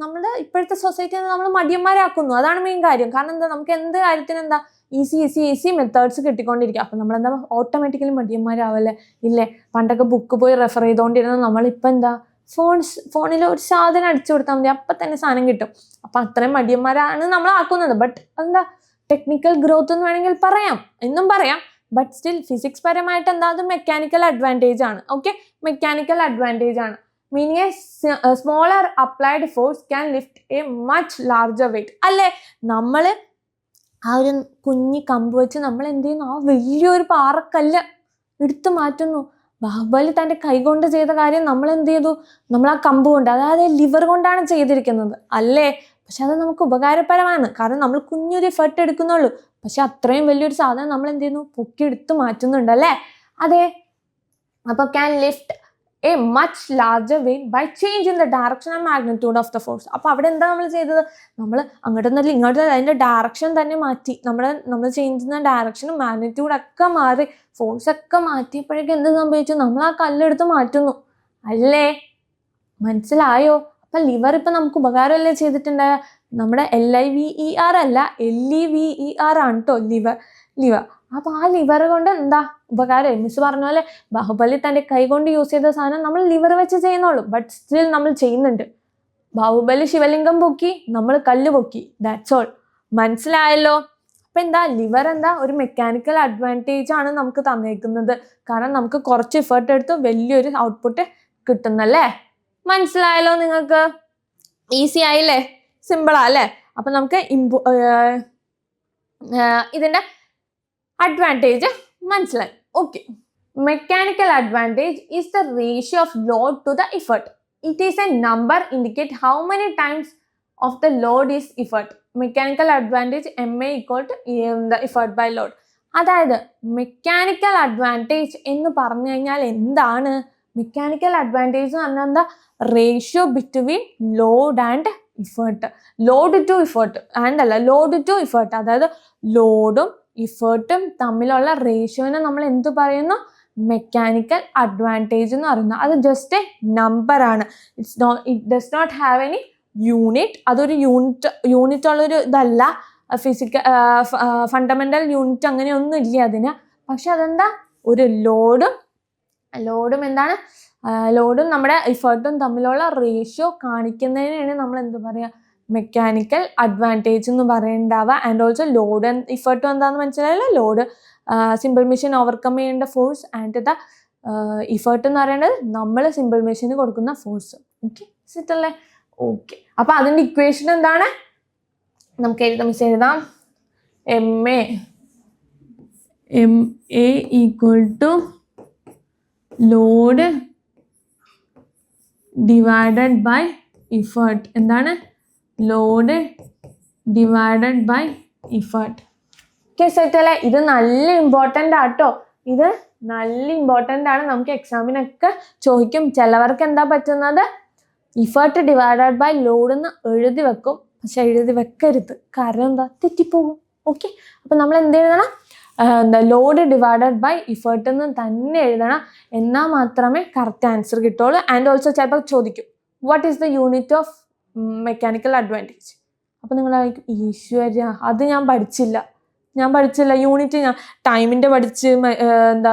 നമ്മുടെ ഇപ്പോഴത്തെ സൊസൈറ്റിയിൽ നമ്മൾ മടിയന്മാരാക്കുന്നു. അതാണ് മെയിൻ കാര്യം. കാരണം എന്താ, നമുക്ക് എന്ത് കാര്യത്തിന് ഈസി മെത്തേഡ്സ് കിട്ടിക്കൊണ്ടിരിക്കുക. അപ്പൊ നമ്മളെന്താ ഓട്ടോമാറ്റിക്കലി മടിയന്മാരാവല്ലേ? ഇല്ലേ? പണ്ടൊക്കെ ബുക്ക് പോയി റെഫർ ചെയ്തുകൊണ്ടിരുന്ന നമ്മളിപ്പോൾ ഫോണിൽ ഒരു സാധനം അടിച്ചു കൊടുത്താൽ മതി, അപ്പൊ തന്നെ സാധനം കിട്ടും. അപ്പൊ അത്രയും മടിയന്മാരാണ് നമ്മൾ ആക്കുന്നത്. ബട്ട് ടെക്നിക്കൽ ഗ്രോത്ത് എന്ന് വേണമെങ്കിൽ എന്നും പറയാം. ബട്ട് സ്റ്റിൽ ഫിസിക്സ് പരമായിട്ട് അത് മെക്കാനിക്കൽ അഡ്വാൻറ്റേജ് ആണ്. ഓക്കെ, മെക്കാനിക്കൽ അഡ്വാൻറ്റേജ് ആണ്. Meaning a smaller applied force can lift a much larger weight അല്ലേ? നമ്മള് ഒരു കുഞ്ഞി കമ്പ് വെച്ച് നമ്മൾ എന്ത് ചെയ്യുന്നു? വലിയൊരു പാറക്കല്ല് എടുത്തു മാറ്റുന്നു. ബാഹുബലി തൻ്റെ കൈ കൊണ്ട് ചെയ്ത കാര്യം നമ്മൾ എന്ത് ചെയ്തു? നമ്മൾ കമ്പ് കൊണ്ട്, അതായത് ലിവർ കൊണ്ടാണ് ചെയ്തിരിക്കുന്നത് അല്ലേ? പക്ഷെ അത് നമുക്ക് ഉപകാരപരമാണ്. കാരണം നമ്മൾ കുഞ്ഞൊരു എഫർട്ട് എടുക്കുന്നുള്ളൂ. പക്ഷെ അത്രയും വലിയൊരു സാധനം നമ്മൾ എന്ത് ചെയ്യുന്നു? പൊക്കി എടുത്ത് മാറ്റുന്നുണ്ട് അല്ലേ? അതെ. അപ്പൊ can lift a much larger weight by changing the direction and magnitude of the force. അപ്പൊ അവിടെ എന്താ നമ്മൾ ചെയ്തത്? നമ്മൾ അങ്ങോട്ടൊന്നല്ല ഇങ്ങോട്ട് അതിന്റെ ഡയറക്ഷൻ തന്നെ മാറ്റി. നമ്മൾ ചേഞ്ച് ചെയ്യുന്ന ഡയറക്ഷനും മാഗ്നിറ്റ്യൂഡ് ഒക്കെ മാറി, ഫോഴ്സ് ഒക്കെ മാറ്റിയപ്പോഴേക്കും എന്ത് സംഭവിച്ചു? നമ്മൾ കല്ലെടുത്ത് മാറ്റുന്നു അല്ലേ? മനസ്സിലായോ? അപ്പൊ ലിവർ ഇപ്പൊ നമുക്ക് ഉപകാരമല്ലേ ചെയ്തിട്ടുണ്ടായ? നമ്മുടെ LIVER അല്ല, LEVER ആണ് കേട്ടോ ലിവർ. അപ്പൊ ആ ലിവർ കൊണ്ട് എന്താ ഉപകാരം? മിസ് പറഞ്ഞ പോലെ ബാഹുബലി തന്റെ കൈ കൊണ്ട് യൂസ് ചെയ്ത സാധനം നമ്മൾ ലിവർ വെച്ച് ചെയ്യുന്നുള്ളൂ. ബട്ട് സ്റ്റിൽ നമ്മൾ ചെയ്യുന്നുണ്ട്. ബാഹുബലി ശിവലിംഗം പൊക്കി, നമ്മൾ കല്ല് പൊക്കി. That's all. മനസ്സിലായല്ലോ? അപ്പം എന്താ ലിവർ എന്താ ഒരു മെക്കാനിക്കൽ അഡ്വാൻറ്റേജ് ആണ് നമുക്ക് തന്നേക്കുന്നത്. കാരണം നമുക്ക് കുറച്ച് എഫേർട്ട് എടുത്ത് വലിയൊരു ഔട്ട്പുട്ട് കിട്ടുന്നല്ലേ. മനസ്സിലായല്ലോ നിങ്ങൾക്ക്? ഈസി ആയില്ലേ? സിമ്പിളാ അല്ലേ? അപ്പം നമുക്ക് ഇതിൻ്റെ അഡ്വാൻറ്റേജ് മനസ്സിലായി. Okay. Mechanical advantage is the ratio of load to the effort. It is a number indicate how many times of the load is effort. Mechanical advantage MA equal to the effort by load. അതായത് mechanical advantage എന്ന് പറഞ്ഞു കഴിഞ്ഞാൽ എന്താണ്? Mechanical advantage എന്ന് പറഞ്ഞാൽ എന്താ? Ratio between load and effort. Load to effort അല്ല, load to effort. അതായത് ലോഡും ഇഫേർട്ടും തമ്മിലുള്ള റേഷ്യോനെ നമ്മൾ എന്ത് പറയുന്നു? മെക്കാനിക്കൽ അഡ്വാൻറ്റേജ് എന്ന് പറയുന്നത്. അത് ജസ്റ്റ് എ നമ്പർ ആണ്. It does not have any unit. അതൊരു യൂണിറ്റ് ഉള്ളൊരു ഇതല്ല. ഫണ്ടമെന്റൽ യൂണിറ്റ് അങ്ങനെയൊന്നും ഇല്ല അതിന്. പക്ഷെ അതെന്താ? ഒരു ലോഡും എന്താണ്? ലോഡും നമ്മുടെ ഇഫേർട്ടും തമ്മിലുള്ള റേഷ്യോ കാണിക്കുന്നതിനാണ് നമ്മൾ എന്ത് പറയുക? മെക്കാനിക്കൽ അഡ്വാൻറ്റേജ് എന്ന് പറയേണ്ടാവുക. ആൻഡ് ഓൾസോ ലോഡ് ആൻഡ് ഇഫേർട്ടും എന്താണെന്ന് മനസ്സിലായല്ലോ? ലോഡ് സിമ്പിൾ മെഷീൻ ഓവർകം ചെയ്യേണ്ട ഫോഴ്സ് ആൻഡ് ദ ഇഫേർട്ട് എന്ന് പറയുന്നത് നമ്മൾ സിമ്പിൾ മെഷീന് കൊടുക്കുന്ന ഫോഴ്സ്. ഓക്കെ, സെറ്റല്ലേ? ഓക്കെ. അപ്പം അതിൻ്റെ ഇക്വേഷൻ എന്താണ്? നമുക്ക് എഴുതാം. M A equal to load divided by effort. എന്താണ്? Load divided by effort. Okay, സെറ്റല്ലേ? ഇത് നല്ല ഇമ്പോർട്ടൻ്റ് ആട്ടോ. ഇത് നല്ല ഇമ്പോർട്ടൻ്റ് ആണ്. നമുക്ക് എക്സാമിനൊക്കെ ചോദിക്കും. ചിലവർക്ക് എന്താ പറ്റുന്നത്? ഇഫേർട്ട് ഡിവൈഡഡ് ബൈ ലോഡ് എന്ന് എഴുതി വെക്കും. പക്ഷെ എഴുതി വെക്കരുത്. കാരണം എന്താ? തെറ്റിപ്പോകും. ഓക്കെ, അപ്പം നമ്മൾ എന്ത് എഴുതണം? ലോഡ് ഡിവൈഡഡ് ബൈ ഇഫേർട്ട് എന്ന് തന്നെ എഴുതണം. എന്നാൽ മാത്രമേ കറക്റ്റ് ആൻസർ കിട്ടുള്ളൂ. ആൻഡ് ഓൾസോ ചിലപ്പോൾ ചോദിക്കും what is the unit of mechanical advantage. അപ്പം നിങ്ങൾ ഈശ്വര്യ, അത് ഞാൻ പഠിച്ചില്ല. യൂണിറ്റ് ഞാൻ ടൈമിൻ്റെ പഠിച്ച്, എന്താ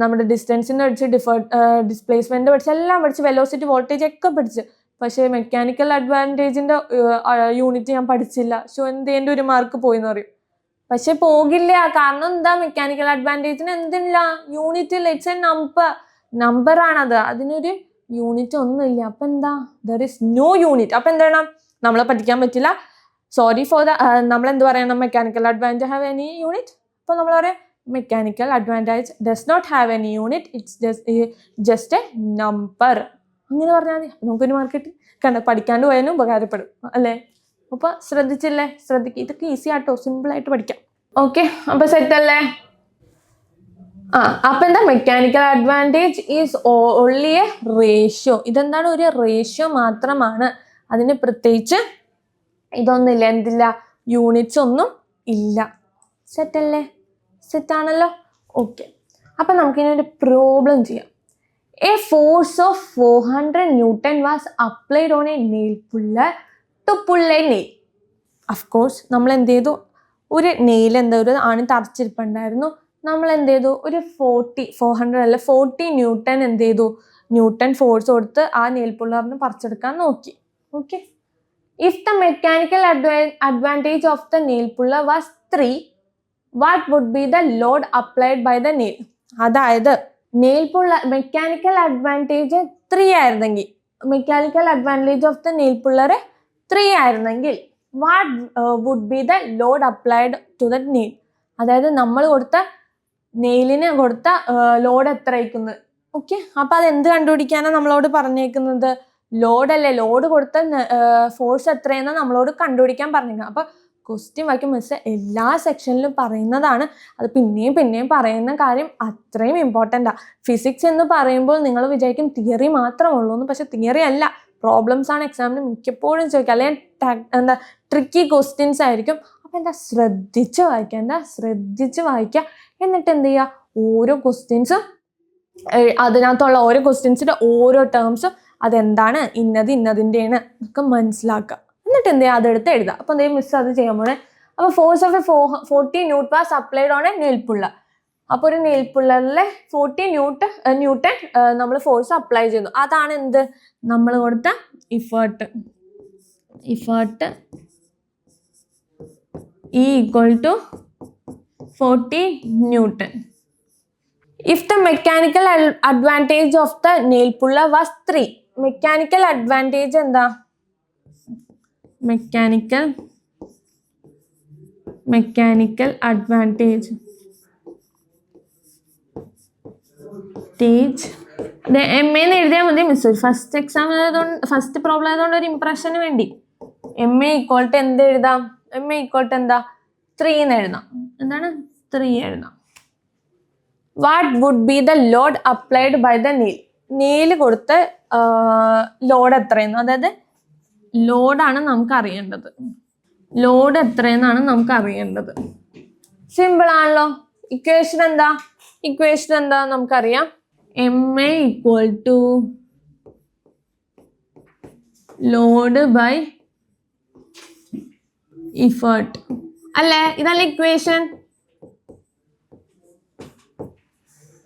നമ്മുടെ ഡിസ്റ്റൻസിൻ്റെ പഠിച്ച്, ഡിസ്പ്ലേസ്മെൻറ്റ് പഠിച്ച്, എല്ലാം പഠിച്ച്, വെലോസിറ്റി വോൾട്ടേജ് ഒക്കെ പഠിച്ച്. പക്ഷേ മെക്കാനിക്കൽ അഡ്വാൻറ്റേജിൻ്റെ യൂണിറ്റ് ഞാൻ പഠിച്ചില്ല. സോ എൻ്റെ ഒരു മാർക്ക് പോയിന്ന് പറയും. പക്ഷെ പോകില്ല. കാരണം എന്താ? മെക്കാനിക്കൽ അഡ്വാൻറ്റേജിന് എന്തില്ല? യൂണിറ്റ് ഇല്ല. ഇറ്റ്സ് എ നമ്പറാണത്. അതിനൊരു യൂണിറ്റ് ഒന്നുമില്ല. അപ്പം എന്താ? There is no unit. അപ്പം എന്താണ്? നമ്മളെ പഠിക്കാൻ പറ്റില്ല. സോറി ഫോർ ദ നമ്മളെന്ത് പറയണം? Mechanical advantage have any unit. അപ്പോൾ നമ്മൾ പറയാം mechanical advantage does not have any unit. It's just a number. അങ്ങനെ പറഞ്ഞാൽ മതി. നമുക്കൊരു മാർക്ക് കിട്ടി. പഠിക്കാണ്ട് പോയാലും ഉപകാരപ്പെടും അല്ലേ? അപ്പോൾ ശ്രദ്ധിച്ചില്ലേ? ശ്രദ്ധിക്കുക. ഇതൊക്കെ ഈസി ആട്ടോ, സിമ്പിളായിട്ട് പഠിക്കാം. ഓക്കെ, അപ്പോൾ സെറ്റല്ലേ? അപ്പം എന്താ? Mechanical advantage is only A ratio. ഇതെന്താണ്? ഒരു റേഷ്യോ മാത്രമാണ്. അതിന് പ്രത്യേകിച്ച് ഇതൊന്നുമില്ല. എന്തില്ല? യൂണിറ്റ്സ് ഒന്നും ഇല്ല. സെറ്റല്ലേ? സെറ്റാണല്ലോ? ഓക്കെ. അപ്പം നമുക്കിനി ഒരു പ്രോബ്ലം ചെയ്യാം. A force of 400 Newton was applied on a nail puller to pull a nail. Of course നമ്മൾ എന്ത് ചെയ്തു? ഒരു നെയിൽ ഒരു ആണ് തറച്ചിരിപ്പുണ്ടായിരുന്നു. നമ്മൾ എന്ത് ചെയ്തു? ഒരു 40 ന്യൂട്ടൺ എന്ത് ചെയ്തു? ന്യൂട്ടൺ ഫോഴ്സ് കൊടുത്ത് ആ നെയിൽ പുള്ളറിന് പറിച്ചെടുക്കാൻ നോക്കി. Okay. If the mechanical advantage of the nail puller was 3, what would be the load applied by the nail? അതായത് നെയിൽ പുള്ളർ മെക്കാനിക്കൽ അഡ്വാൻറ്റേജ് 3 ആയിരുന്നെങ്കിൽ, mechanical advantage of the nail puller 3 ആയിരുന്നെങ്കിൽ what would be the load applied to the nail? അതായത് നമ്മൾ കൊടുത്ത നെയിലിന് കൊടുത്ത load എത്ര ആയിരിക്കുന്നത്? Okay. അപ്പം അത് എന്ത് കണ്ടുപിടിക്കാനാണ് നമ്മളോട് പറഞ്ഞേക്കുന്നത്? ലോഡല്ലേ? ലോഡ് കൊടുത്ത ഫോഴ്സ് എത്രയെന്നാണ് നമ്മളോട് കണ്ടുപിടിക്കാൻ പറഞ്ഞേക്കുന്നത്. അപ്പം ക്വസ്റ്റ്യൻ വായിക്കും മിസ് എല്ലാ സെക്ഷനിലും പറയുന്നതാണ്. അത് പിന്നെയും പറയുന്ന കാര്യം അത്രയും ഇമ്പോർട്ടൻ്റാണ്. ഫിസിക്സ് എന്ന് പറയുമ്പോൾ നിങ്ങൾ വിചാരിക്കും തിയറി മാത്രമേ ഉള്ളൂ എന്ന്. പക്ഷെ തിയറി അല്ല, പ്രോബ്ലംസ് ആണ് എക്സാമിന് മിക്കപ്പോഴും ചോദിക്കുക. അല്ലെങ്കിൽ ട്രിക്കി ക്വസ്റ്റ്യൻസ് ആയിരിക്കും. അപ്പം ശ്രദ്ധിച്ച് വായിക്കുക. എന്നിട്ട് എന്ത് ചെയ്യുക? ഓരോ ക്വസ്റ്റ്യൻസും അതിനകത്തുള്ള ഓരോ ക്വസ്റ്റ്യൻസിൻ്റെ ഓരോ ടേംസും അതെന്താണ്, ഇന്നതിൻ്റെയാണ് ഒക്കെ മനസ്സിലാക്കുക. എന്നിട്ട് എന്ത് ചെയ്യുക? അതെടുത്ത് എഴുതുക. അപ്പോൾ എന്തെങ്കിലും മിസ് അത് ചെയ്യാൻ പോണേ. അപ്പോൾ force of 40 newton was applied on a nail puller. അപ്പോൾ ഒരു നെയിൽ പുള്ളറിലെ 40 ന്യൂട്ടൺ നമ്മൾ ഫോഴ്സ് അപ്ലൈ ചെയ്യുന്നു. അതാണ് എന്ത്? നമ്മൾ കൊടുത്ത effort E equal to 40 Newton. If the mechanical advantage of the nail puller was 3, mechanical advantage എന്താ? Mechanical advantage എം എന്ന് എഴുതിയാൽ മതി മിസ്. ഫസ്റ്റ് എക്സാം ആയതുകൊണ്ട്, ഫസ്റ്റ് പ്രോബ്ലം ആയതുകൊണ്ട് ഒരു ഇംപ്രഷന് വേണ്ടി എം എ ഈക്വൽ ടു എന്ത് എഴുതാം? എം എ ഈക്വൽ ടു എന്താ? 3 എന്ന് എഴുതാം. എന്താണ്? 3 എഴുതാം. What would be the load applied by the nail? Nail കൊടുത്ത് ലോഡ് എത്രയെന്ന്, അതായത് ലോഡാണ് നമുക്ക് അറിയേണ്ടത്. ലോഡ് എത്രയെന്നാണ് നമുക്ക് അറിയേണ്ടത്. സിമ്പിൾ ആണല്ലോ. ഇക്വേഷൻ എന്താ നമുക്കറിയാം. M A equal to load by effort അല്ലേ? ഇതല്ല ഇക്വേഷൻ.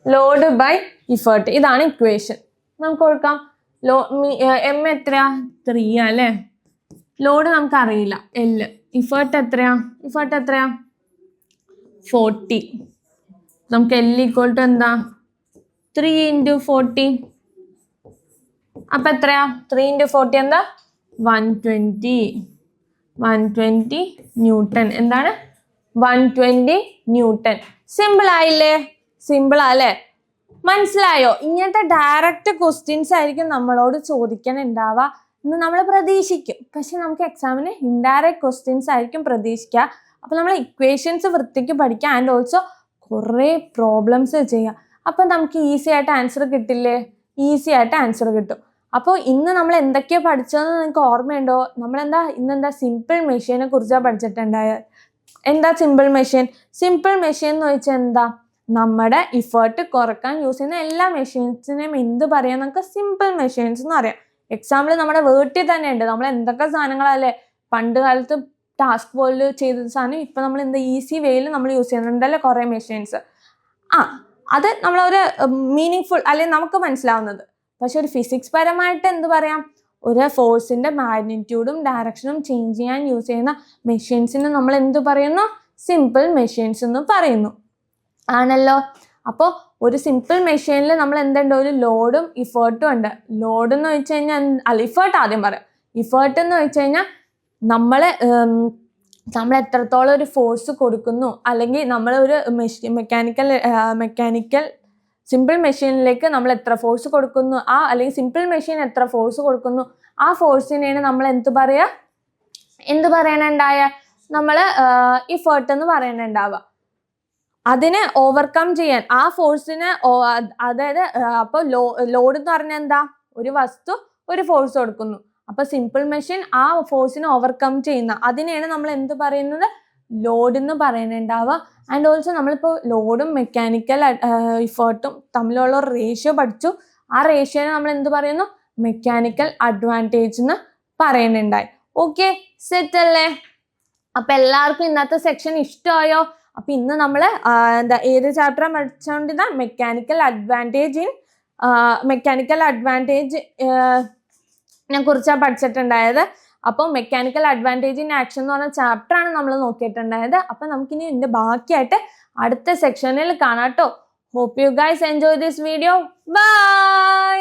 ലോഡ് ബൈ ഇഫേർട്ട്, ഇതാണ് ഇക്വേഷൻ. നമുക്ക് കൊടുക്കാം. എം എത്രയാ? 3 അല്ലേ? ലോഡ് നമുക്ക് അറിയില്ല, L. ഇഫേർട്ട് എത്രയാ? 40. നമുക്ക് L ഈക്വൽ ടു എന്താ? 3 × 40. അപ്പൊ എത്രയാ? 3 × 40 എന്താ? 120 ന്യൂട്ടൺ. എന്താണ്? 120 ന്യൂട്ടൺ. സിമ്പിൾ ആയില്ലേ? സിമ്പിൾ അല്ലേ? മനസ്സിലായോ? ഇങ്ങനത്തെ ഡയറക്റ്റ് ക്വസ്റ്റ്യൻസ് ആയിരിക്കും നമ്മളോട് ചോദിക്കാനുണ്ടാവുക എന്ന് നമ്മൾ പ്രതീക്ഷിക്കും. പക്ഷെ നമുക്ക് എക്സാമിന് ഇൻഡയറക്റ്റ് ക്വസ്റ്റ്യൻസ് ആയിരിക്കും പ്രതീക്ഷിക്കുക. അപ്പോൾ നമ്മൾ ഇക്വേഷൻസ് വൃത്തിക്ക് പഠിക്കുക ആൻഡ് ഓൾസോ കുറേ പ്രോബ്ലംസ് ചെയ്യുക. അപ്പം നമുക്ക് ഈസി ആയിട്ട് ആൻസർ കിട്ടില്ലേ? ഈസി ആയിട്ട് ആൻസർ കിട്ടും. അപ്പോൾ ഇന്ന് നമ്മൾ എന്തൊക്കെയാണ് പഠിച്ചതെന്ന് നിങ്ങൾക്ക് ഓർമ്മയുണ്ടോ? ഇന്നെന്താ സിമ്പിൾ മെഷീനെ കുറിച്ചാണ് പഠിച്ചിട്ടുണ്ടായത്. എന്താ സിമ്പിൾ മെഷീൻ? സിമ്പിൾ മെഷീൻ എന്ന് വെച്ചാൽ എന്താ? നമ്മുടെ ഇഫേർട്ട് കുറക്കാൻ യൂസ് ചെയ്യുന്ന എല്ലാ മെഷീൻസിനെയും എന്ത് പറയാം? നമുക്ക് സിമ്പിൾ മെഷീൻസ് എന്ന് പറയാം. എക്സാമ്പിൾ നമ്മുടെ വീട്ടിൽ തന്നെ ഉണ്ട്. നമ്മൾ എന്തൊക്കെ സാധനങ്ങളല്ലേ പണ്ട് കാലത്ത് ടാസ്ക് പോലെ ചെയ്ത സാധനം ഇപ്പം നമ്മൾ ഈസി വേയിൽ നമ്മൾ യൂസ് ചെയ്യുന്നുണ്ടല്ലോ കുറേ മെഷീൻസ്. അത് നമ്മളൊരു മീനിങ് ഫുൾ അല്ലെങ്കിൽ നമുക്ക് മനസ്സിലാവുന്നത്. പക്ഷെ ഒരു ഫിസിക്സ് പരമായിട്ട് എന്ത് പറയാം? ഒരു ഫോഴ്സിന്റെ മാഗ്നിറ്റ്യൂഡും ഡയറക്ഷനും ചേഞ്ച് ചെയ്യാൻ യൂസ് ചെയ്യുന്ന മെഷീൻസിന് നമ്മൾ എന്ത് പറയുന്നു? സിമ്പിൾ മെഷീൻസ് എന്ന് പറയുന്നു. ആണല്ലോ. അപ്പോൾ ഒരു സിമ്പിൾ മെഷീനിൽ നമ്മൾ എന്തുണ്ട്? ഒരു ലോഡും ഇഫേർട്ടും ഉണ്ട്. ലോഡ് എന്ന് വെച്ച് കഴിഞ്ഞാൽ ഇഫേർട്ട് ആദ്യം പറയാം. ഇഫേർട്ട് എന്ന് വെച്ച് കഴിഞ്ഞാൽ നമ്മൾ എത്രത്തോളം ഒരു ഫോഴ്സ് കൊടുക്കുന്നു, അല്ലെങ്കിൽ നമ്മൾ ഒരു മെക്കാനിക്കൽ സിമ്പിൾ മെഷീനിലേക്ക് നമ്മൾ എത്ര ഫോഴ്സ് കൊടുക്കുന്നു, അല്ലെങ്കിൽ സിമ്പിൾ മെഷീൻ എത്ര ഫോഴ്സ് കൊടുക്കുന്നു, ആ ഫോഴ്സിനെയാണ് നമ്മൾ എന്ത് പറയണുണ്ടായ? നമ്മൾ ഇഫേർട്ട് എന്ന് പറയണുണ്ടാവുക. അതിനെ ഓവർകം ചെയ്യാൻ ആ ഫോഴ്സിനെ, അതായത് അപ്പോൾ ലോഡ് എന്ന് പറഞ്ഞാൽ എന്താ? ഒരു വസ്തു ഒരു ഫോഴ്സ് കൊടുക്കുന്നു. അപ്പൊ സിമ്പിൾ മെഷീൻ ആ ഫോഴ്സിനെ ഓവർകം ചെയ്യുന്ന അതിനെയാണ് നമ്മൾ എന്ത് പറയുന്നത്? ലോഡ് എന്ന് പറയുന്നുണ്ടാവുക. ആൻഡ് ഓൾസോ നമ്മളിപ്പോൾ ലോഡും മെക്കാനിക്കൽ ഇഫേർട്ടും തമ്മിലുള്ള റേഷ്യോ പഠിച്ചു. ആ റേഷ്യോനെ നമ്മൾ എന്ത് പറയുന്നു? മെക്കാനിക്കൽ അഡ്വാൻറ്റേജ് എന്ന് പറയുന്നുണ്ടായി. ഓക്കെ, സെറ്റ് അല്ലേ? അപ്പൊ എല്ലാവർക്കും ഇന്നത്തെ സെക്ഷൻ ഇഷ്ടമായോ? അപ്പൊ ഇന്ന് നമ്മൾ ഏത് ചാപ്റ്റർ പഠിച്ചുകൊണ്ടിരുന്ന? മെക്കാനിക്കൽ അഡ്വാൻറ്റേജ് കുറിച്ചാണ് പഠിച്ചിട്ടുണ്ടായത്. അപ്പോൾ മെക്കാനിക്കൽ അഡ്വാൻറ്റേജ് ഇൻ ആക്ഷൻ എന്ന് പറഞ്ഞ ചാപ്റ്റർ ആണ് നമ്മൾ നോക്കിയിട്ടുണ്ടായത്. അപ്പൊ നമുക്കിനി ഇതിന്റെ ബാക്കിയായിട്ട് അടുത്ത സെക്ഷനിൽ കാണാം കേട്ടോ. Hope you guys enjoy this video. By.